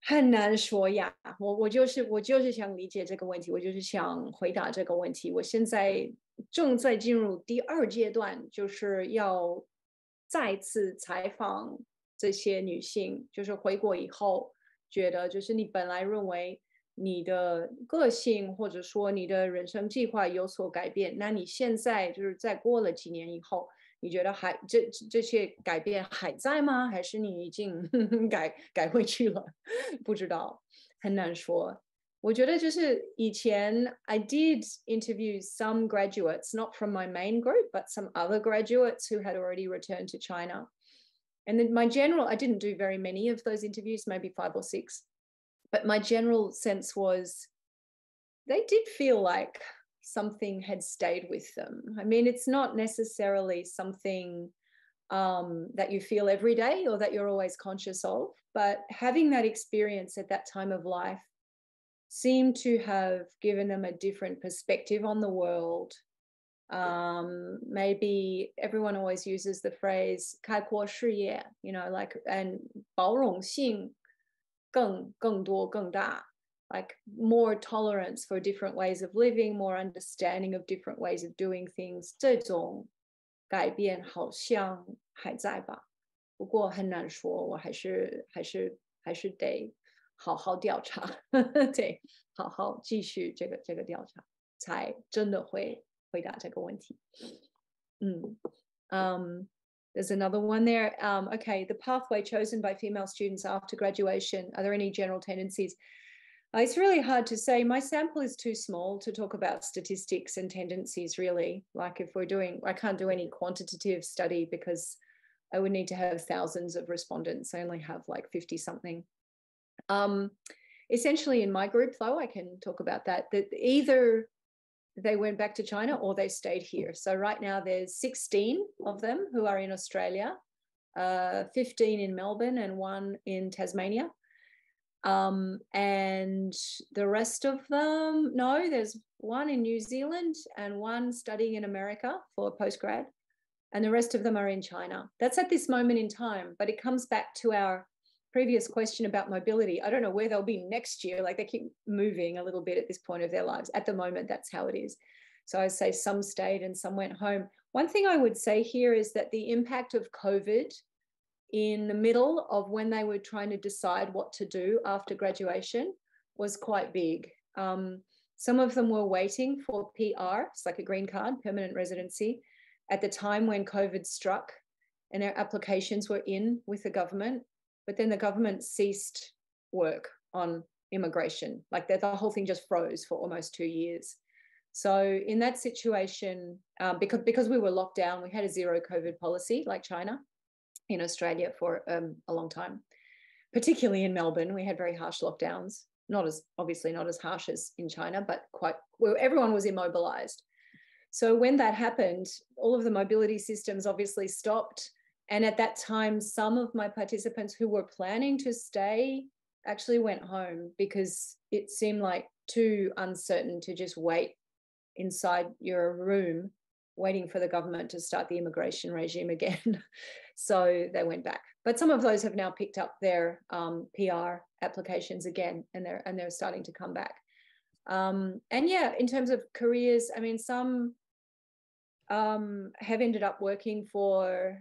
很难说呀。我就是想理解这个问题，我就是想回答这个问题。我现在正在进入第2阶段，就是要再次采访这些女性，就是回国以后觉得就是你本来认为你的个性或者说你的人生计划有所改变，那你现在就是再过了几年以后，你觉得这些改变还在吗？还是你已经改回去了？不知道，很难说。我觉得就是以前 I did interview some graduates, not from my main group, but some other graduates who had already returned to China. And then I didn't do very many of those interviews, maybe 5 or 6. But my general sense was they did feel like something had stayed with them. I mean, it's not necessarily something that you feel every day or that you're always conscious of, but having that experience at that time of life seemed to have given them a different perspective on the world. Maybe everyone always uses the phrase 开阔视野, like, and 包容性更多更大, like more tolerance for different ways of living, more understanding of different ways of doing things. 这种改变好像还在吧，不过很难说，我还是得好好调查，对，好好继续这个调查，才真的会回答这个问题。There's another one there. Okay, the pathway chosen by female students after graduation. Are there any general tendencies? It's really hard to say. My sample is too small to talk about statistics and tendencies, really. Like if I can't do any quantitative study because I would need to have thousands of respondents. I only have like 50 something. Essentially in my group though, I can talk about that either they went back to China or they stayed here. So right now there's 16 of them who are in Australia, 15 in Melbourne and 1 in Tasmania. And the rest of them, no, there's 1 in New Zealand and 1 studying in America for postgrad. And the rest of them are in China. That's at this moment in time, but it comes back to our previous question about mobility. I don't know where they'll be next year. Like they keep moving a little bit at this point of their lives. At the moment, that's how it is. So I say some stayed and some went home. One thing I would say here is that the impact of COVID in the middle of when they were trying to decide what to do after graduation was quite big. Some of them were waiting for PR, it's like a green card, permanent residency, at the time when COVID struck and their applications were in with the government. But then the government ceased work on immigration. Like the whole thing just froze for almost 2 years. So in that situation, because we were locked down, we had a zero COVID policy like China in Australia for a long time. Particularly in Melbourne, we had very harsh lockdowns. Obviously not as harsh as in China, but everyone was immobilized. So when that happened, all of the mobility systems obviously stopped. And at that time, some of my participants who were planning to stay actually went home because it seemed like too uncertain to just wait inside your room waiting for the government to start the immigration regime again. So they went back. But some of those have now picked up their PR applications again, and they're starting to come back. And yeah, in terms of careers, I mean, some have ended up working for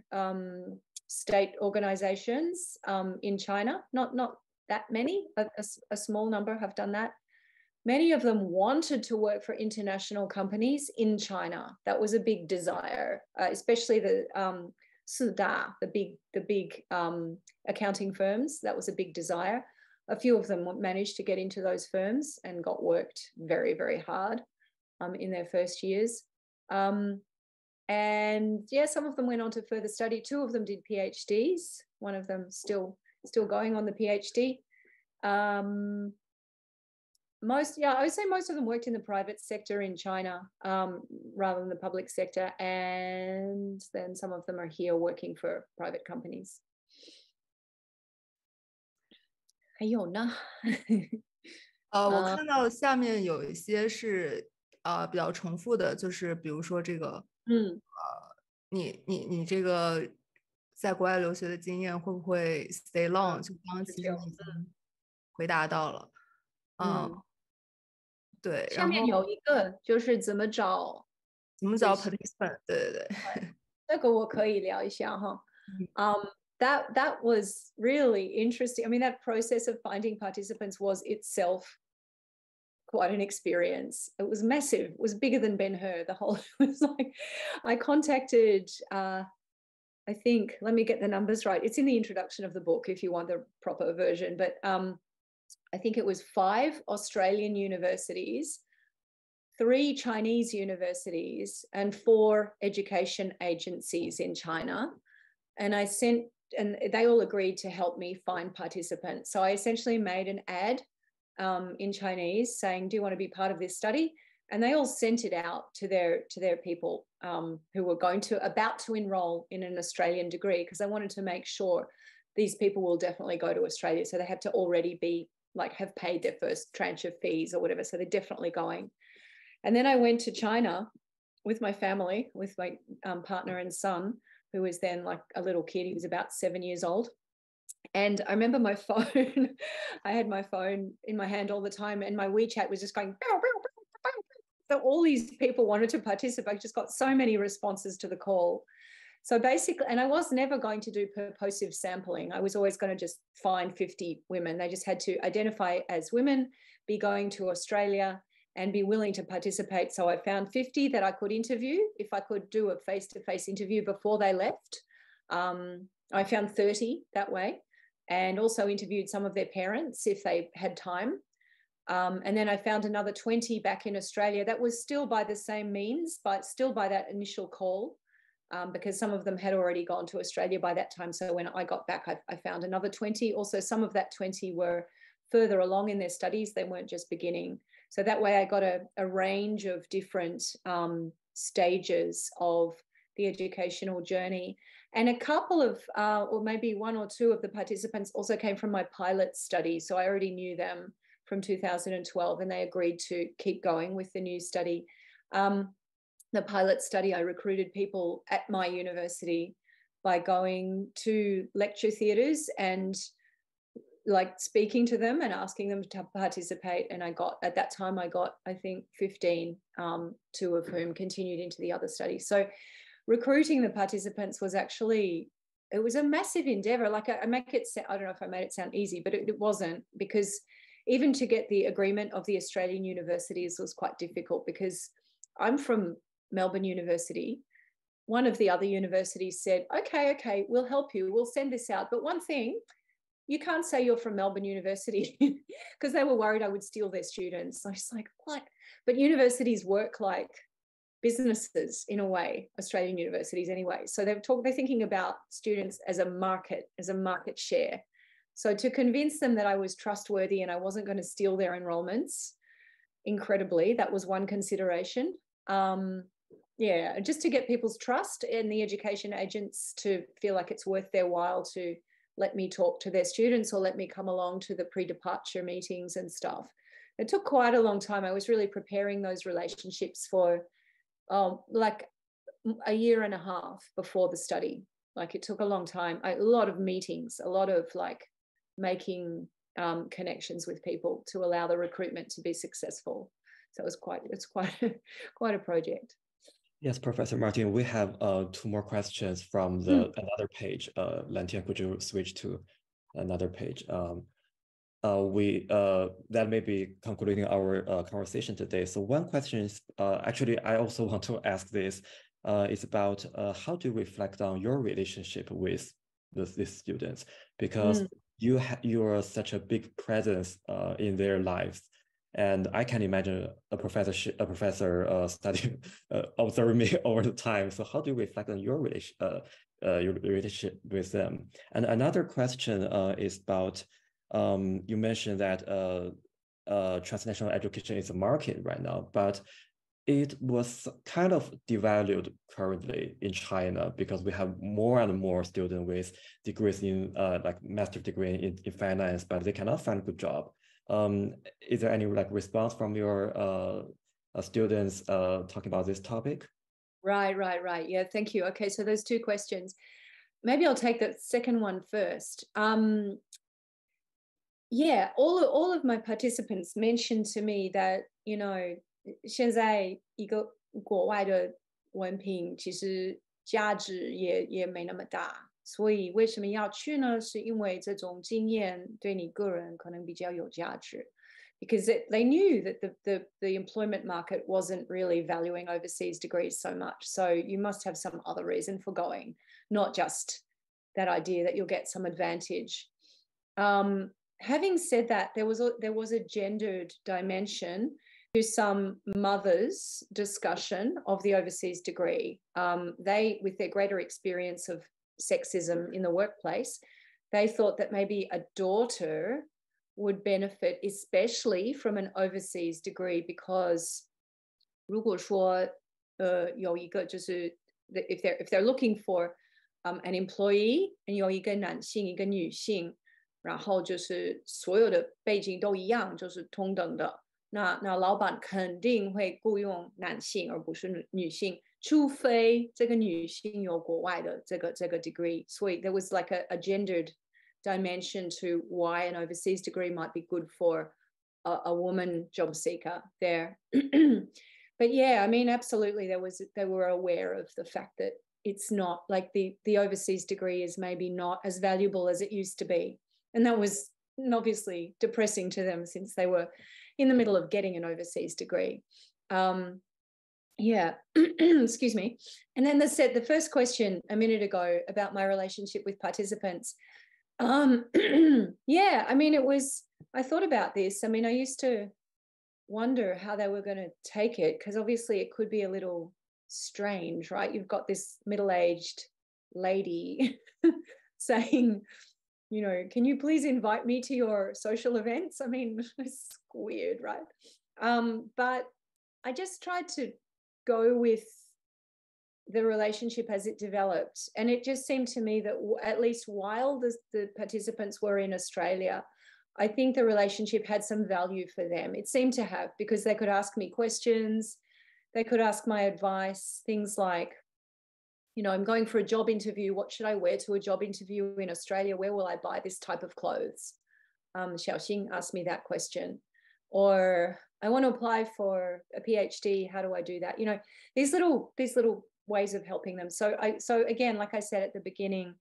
state organizations in China. Not that many, a small number have done that. Many of them wanted to work for international companies in China. That was a big desire, especially the big accounting firms. That was a big desire. A few of them managed to get into those firms and got worked very, very hard in their first years. And yeah, some of them went on to further study. 2 of them did PhDs. One of them still going on the PhD. I would say most of them worked in the private sector in China rather than the public sector. And then some of them are here working for private companies. 还有呢？我看到下面有一些是比较重复的，就是比如说这个，你这个在国外留学的经验会不会 stay long？就刚刚其实你已经回答到了，对。下面有一个就是怎么找 participant， 对，这个我可以聊一下哈。That was really interesting. I mean, that process of finding participants was itself quite an experience. It was massive. It was bigger than Ben-Hur. The whole, it was like, I contacted, I think, let me get the numbers right. It's in the introduction of the book if you want the proper version. But I think it was 5 Australian universities, 3 Chinese universities, and 4 education agencies in China. And and they all agreed to help me find participants. So I essentially made an ad in Chinese saying, do you want to be part of this study? And they all sent it out to their people who were about to enroll in an Australian degree, because I wanted to make sure these people will definitely go to Australia. So they have to already be have paid their first tranche of fees or whatever. So they're definitely going. And then I went to China with my family, with my partner and son, who was then like a little kid. He was about 7 years old. And I remember my phone, I had my phone in my hand all the time, and my WeChat was just going, bow, bow, bow, bow. So all these people wanted to participate. I just got so many responses to the call. So basically, and I was never going to do purposive sampling. I was always going to just find 50 women. They just had to identify as women, be going to Australia, and be willing to participate. So I found 50 that I could interview if I could do a face-to-face interview before they left. I found 30 that way, and also interviewed some of their parents if they had time. And then I found another 20 back in Australia. That was still by the same means, but still by that initial call, because some of them had already gone to Australia by that time. So when I got back, I found another 20. Also, some of that 20 were further along in their studies. They weren't just beginning. So that way I got a range of different stages of the educational journey. And a couple of, or maybe 1 or 2 of the participants also came from my pilot study. So I already knew them from 2012, and they agreed to keep going with the new study. The pilot study, I recruited people at my university by going to lecture theatres and speaking to them and asking them to participate. And at that time, I got, I think, 15, 2 of whom continued into the other study. So recruiting the participants was actually, it was a massive endeavor. I don't know if I made it sound easy, but it wasn't, because even to get the agreement of the Australian universities was quite difficult, because I'm from Melbourne University. One of the other universities said, okay, we'll help you. We'll send this out. But one thing, you can't say you're from Melbourne University, because they were worried I would steal their students. I was like, what? But universities work like businesses in a way, Australian universities anyway. So they're thinking about students as a market share. So to convince them that I was trustworthy and I wasn't going to steal their enrollments, incredibly, that was one consideration. Just to get people's trust and the education agents to feel like it's worth their while to let me talk to their students or let me come along to the pre-departure meetings and stuff. It took quite a long time. I was really preparing those relationships for a year and a half before the study. Like, it took a long time, a lot of meetings, a lot of like making connections with people to allow the recruitment to be successful. So it's quite a project. Yes, Professor Martin, we have 2 more questions from another page. Lantian, could you switch to another page? That may be concluding our conversation today. So one question is, actually, I also want to ask this, is about how to reflect on your relationship with these students, because you are such a big presence in their lives. And I can imagine a professor studying, observing me over the time. So how do you reflect on your relationship with them? And another question is about, you mentioned that transnational education is a market right now, but it was kind of devalued currently in China because we have more and more students with degrees in like master's degree in finance, but they cannot find a good job. Is there any like response from your students talking about this topic? Right. Yeah, thank you. Okay, so those 2 questions. Maybe I'll take the second one first. Yeah, all of my participants mentioned to me that, you know, 现在一个国外的文凭其实价值也没那么大，所以为什么要去呢？是因为这种经验对你个人可能比较有价值。Because they knew that the employment market wasn't really valuing overseas degrees so much. So you must have some other reason for going, not just that idea that you'll get some advantage. Having said that, there was a gendered dimension to some mothers' discussion of the overseas degree. They, with their greater experience of sexism in the workplace, they thought that maybe a daughter would benefit especially from an overseas degree, because 如果说有一个就是 if they're looking for an employee and 有一个男性一个女性，然后就是所有的背景都一样，就是同等的，那老板肯定会雇佣男性而不是女性，除非这个女性有国外的这个 degree. So there was like a gendered dimension to why an overseas degree might be good for a woman job seeker there. But yeah, I mean, absolutely, they were aware of the fact that it's not like the overseas degree is maybe not as valuable as it used to be. And that was obviously depressing to them since they were in the middle of getting an overseas degree. Yeah, excuse me. And then the first question a minute ago about my relationship with participants. Yeah, I mean, I thought about this. I mean, I used to wonder how they were going to take it, because obviously it could be a little strange, right? You've got this middle-aged lady saying, you know, can you please invite me to your social events? I mean, it's weird, right? But I just tried to go with the relationship as it developed. And it just seemed to me that at least while the participants were in Australia, I think the relationship had some value for them. It seemed to have, because they could ask me questions, they could ask my advice, things like, you know, I'm going for a job interview. What should I wear to a job interview in Australia? Where will I buy this type of clothes? Xuting asked me that question. Or I want to apply for a PhD. How do I do that? You know, these little ways of helping them. So again, like I said at the beginning,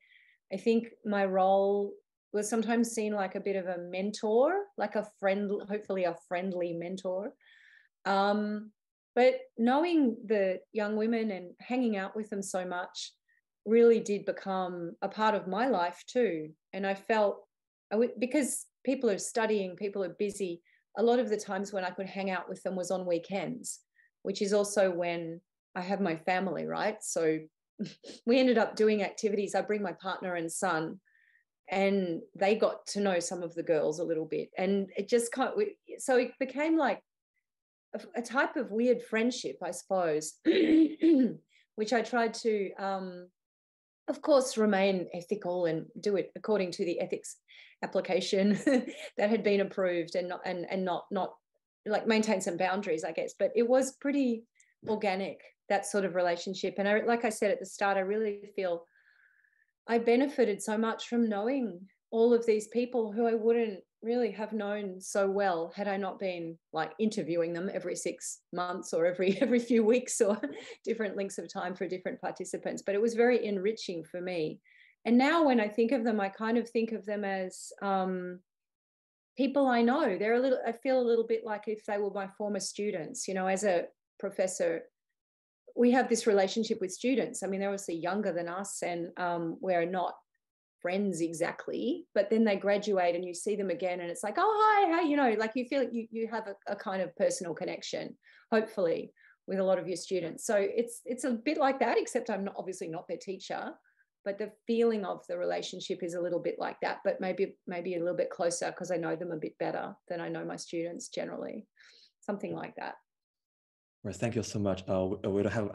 I think my role was sometimes seen like a bit of a mentor, like a friend, hopefully a friendly mentor. But knowing the young women and hanging out with them so much really did become a part of my life too. And I felt, because people are studying, people are busy, a lot of the times when I could hang out with them was on weekends, which is also when I have my family, right? So we ended up doing activities. I bring my partner and son, and they got to know some of the girls a little bit. And it just so it became like a type of weird friendship, I suppose, which I tried to, of course, remain ethical and do it according to the ethics application that had been approved, and not like maintain some boundaries, I guess. But it was pretty organic, that sort of relationship. And like I said at the start, I really feel I benefited so much from knowing all of these people who I wouldn't really have known so well had I not been like interviewing them every 6 months or every few weeks or different lengths of time for different participants. But it was very enriching for me. And now when I think of them, I kind of think of them as people I know. I feel a little bit like if they were my former students. You know, as a professor, we have this relationship with students. I mean, they're obviously younger than us, and we're not friends exactly, but then they graduate and you see them again and it's like, oh, hi, you know, like you feel you have a kind of personal connection, hopefully, with a lot of your students. So it's a bit like that, except I'm obviously not their teacher, but the feeling of the relationship is a little bit like that, but maybe a little bit closer because I know them a bit better than I know my students generally, something like that. Well, thank you so much. We don't have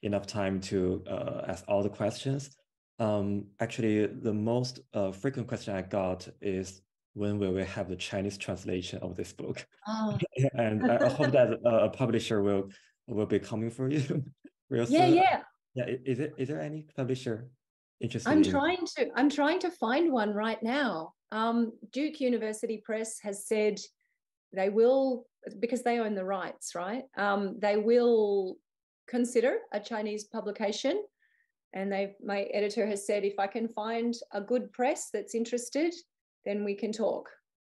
enough time to ask all the questions. Actually, the most frequent question I got is, when will we have the Chinese translation of this book? Oh. And I hope that a publisher will be coming for you real soon. Yeah. Is there any publisher interested? I'm trying to find one right now. Duke University Press has said they will, because they own the rights, right? They will consider a Chinese publication. And my editor has said, if I can find a good press that's interested, then we can talk.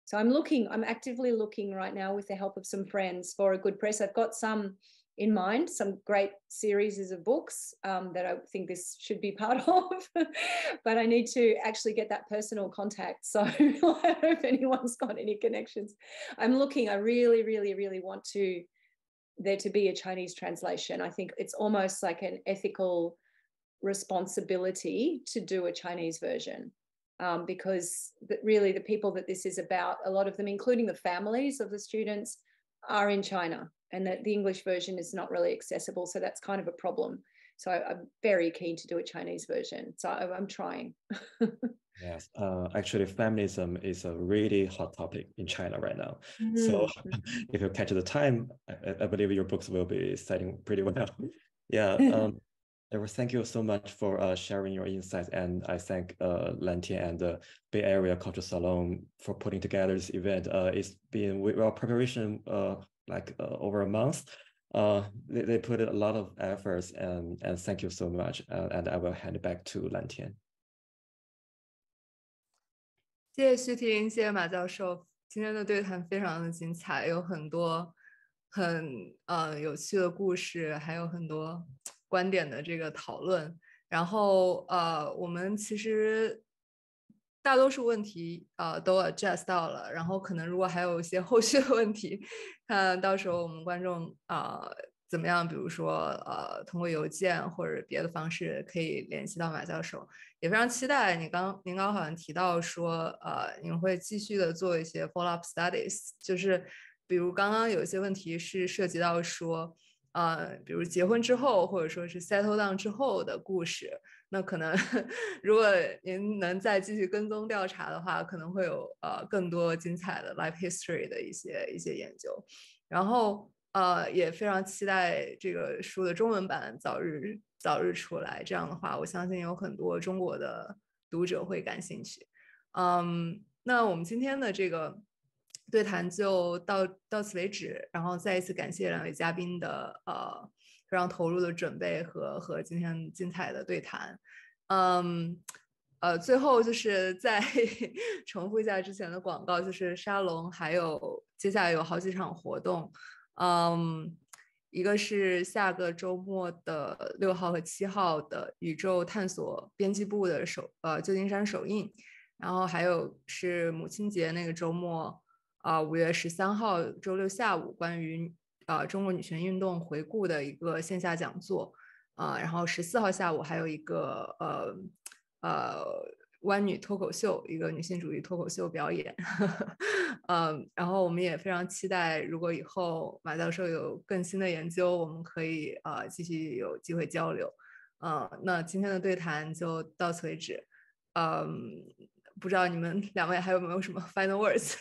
So I'm actively looking right now with the help of some friends for a good press. I've got some in mind, some great series of books that I think this should be part of, but I need to actually get that personal contact. So I don't know if anyone's got any connections. I'm looking, I really, really, really want there to be a Chinese translation. I think it's almost like an ethical responsibility to do a Chinese version, because really the people that this is about, a lot of them, including the families of the students, are in China, and that the English version is not really accessible. So that's kind of a problem. So I'm very keen to do a Chinese version. So I'm trying. Yes, actually, feminism is a really hot topic in China right now. So if you catch the time, I believe your books will be selling pretty well. Yeah. Thank you so much for sharing your insights, and I thank Lantian and the Bay Area Cultural Salon for putting together this event. It's been well preparation over a month. They put a lot of efforts, and thank you so much. And I will hand it back to Lantian. 谢谢Xuting，谢谢马教授，今天的对谈非常的精彩，有很多很有趣的故事，还有很多观点的这个讨论。然后我们其实大多数问题都 address 到了，然后可能如果还有一些后续的问题，看到时候我们观众怎么样，比如说通过邮件或者别的方式可以联系到马教授。也非常期待您刚好像提到说您会继续的做一些 follow up studies， 就是比如刚刚有一些问题是涉及到说比如结婚之后或者说是 settle down 之后的故事，那可能如果您能再继续跟踪调查的话，可能会有更多精彩的 life history 的一些研究。然后也非常期待这个书的中文版早日出来，这样的话我相信有很多中国的读者会感兴趣。那我们今天的这个对谈就到此为止，然后再一次感谢两位嘉宾的非常投入的准备和今天精彩的对谈。最后就是再重复一下之前的广告，就是沙龙还有接下来有好几场活动，一个是下个周末的6号和7号的宇宙探索编辑部的旧金山首映，然后还有是母亲节那个周末5月13号周六下午关于中国女权运动回顾的一个线下讲座，然后14号下午还有一个湾女脱口秀，一个女性主义脱口秀表演。然后我们也非常期待，如果以后马教授有更新的研究，我们可以继续有机会交流。那今天的对谈就到此为止。不知道你们两位还有没有什么 final words？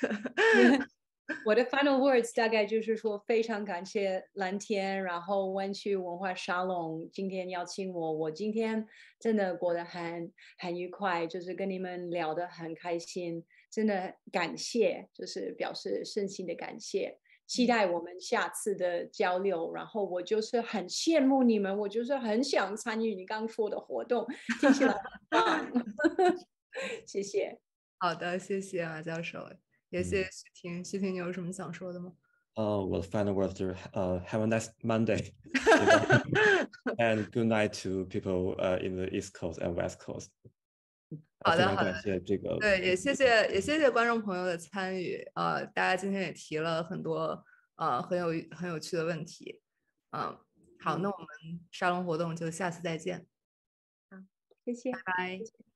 我的 final words 大概就是说，非常感谢蓝天，然后湾区文化沙龙今天邀请我，我今天真的过得很愉快，就是跟你们聊得很开心，真的感谢，就是表示深情的感谢，期待我们下次的交流。然后我就是很羡慕你们，我就是很想参与你刚说的活动，听起来很棒。谢谢。好的，谢谢马教授，也谢谢Xuting。Xuting，你有什么想说的吗？我的 final words 就是have a nice Monday and good night to people in the East Coast and West Coast。好的，非常感谢这个。对，也谢谢观众朋友的参与。大家今天也提了很多很有趣的问题。好，那我们沙龙活动就下次再见。好，谢谢，拜拜。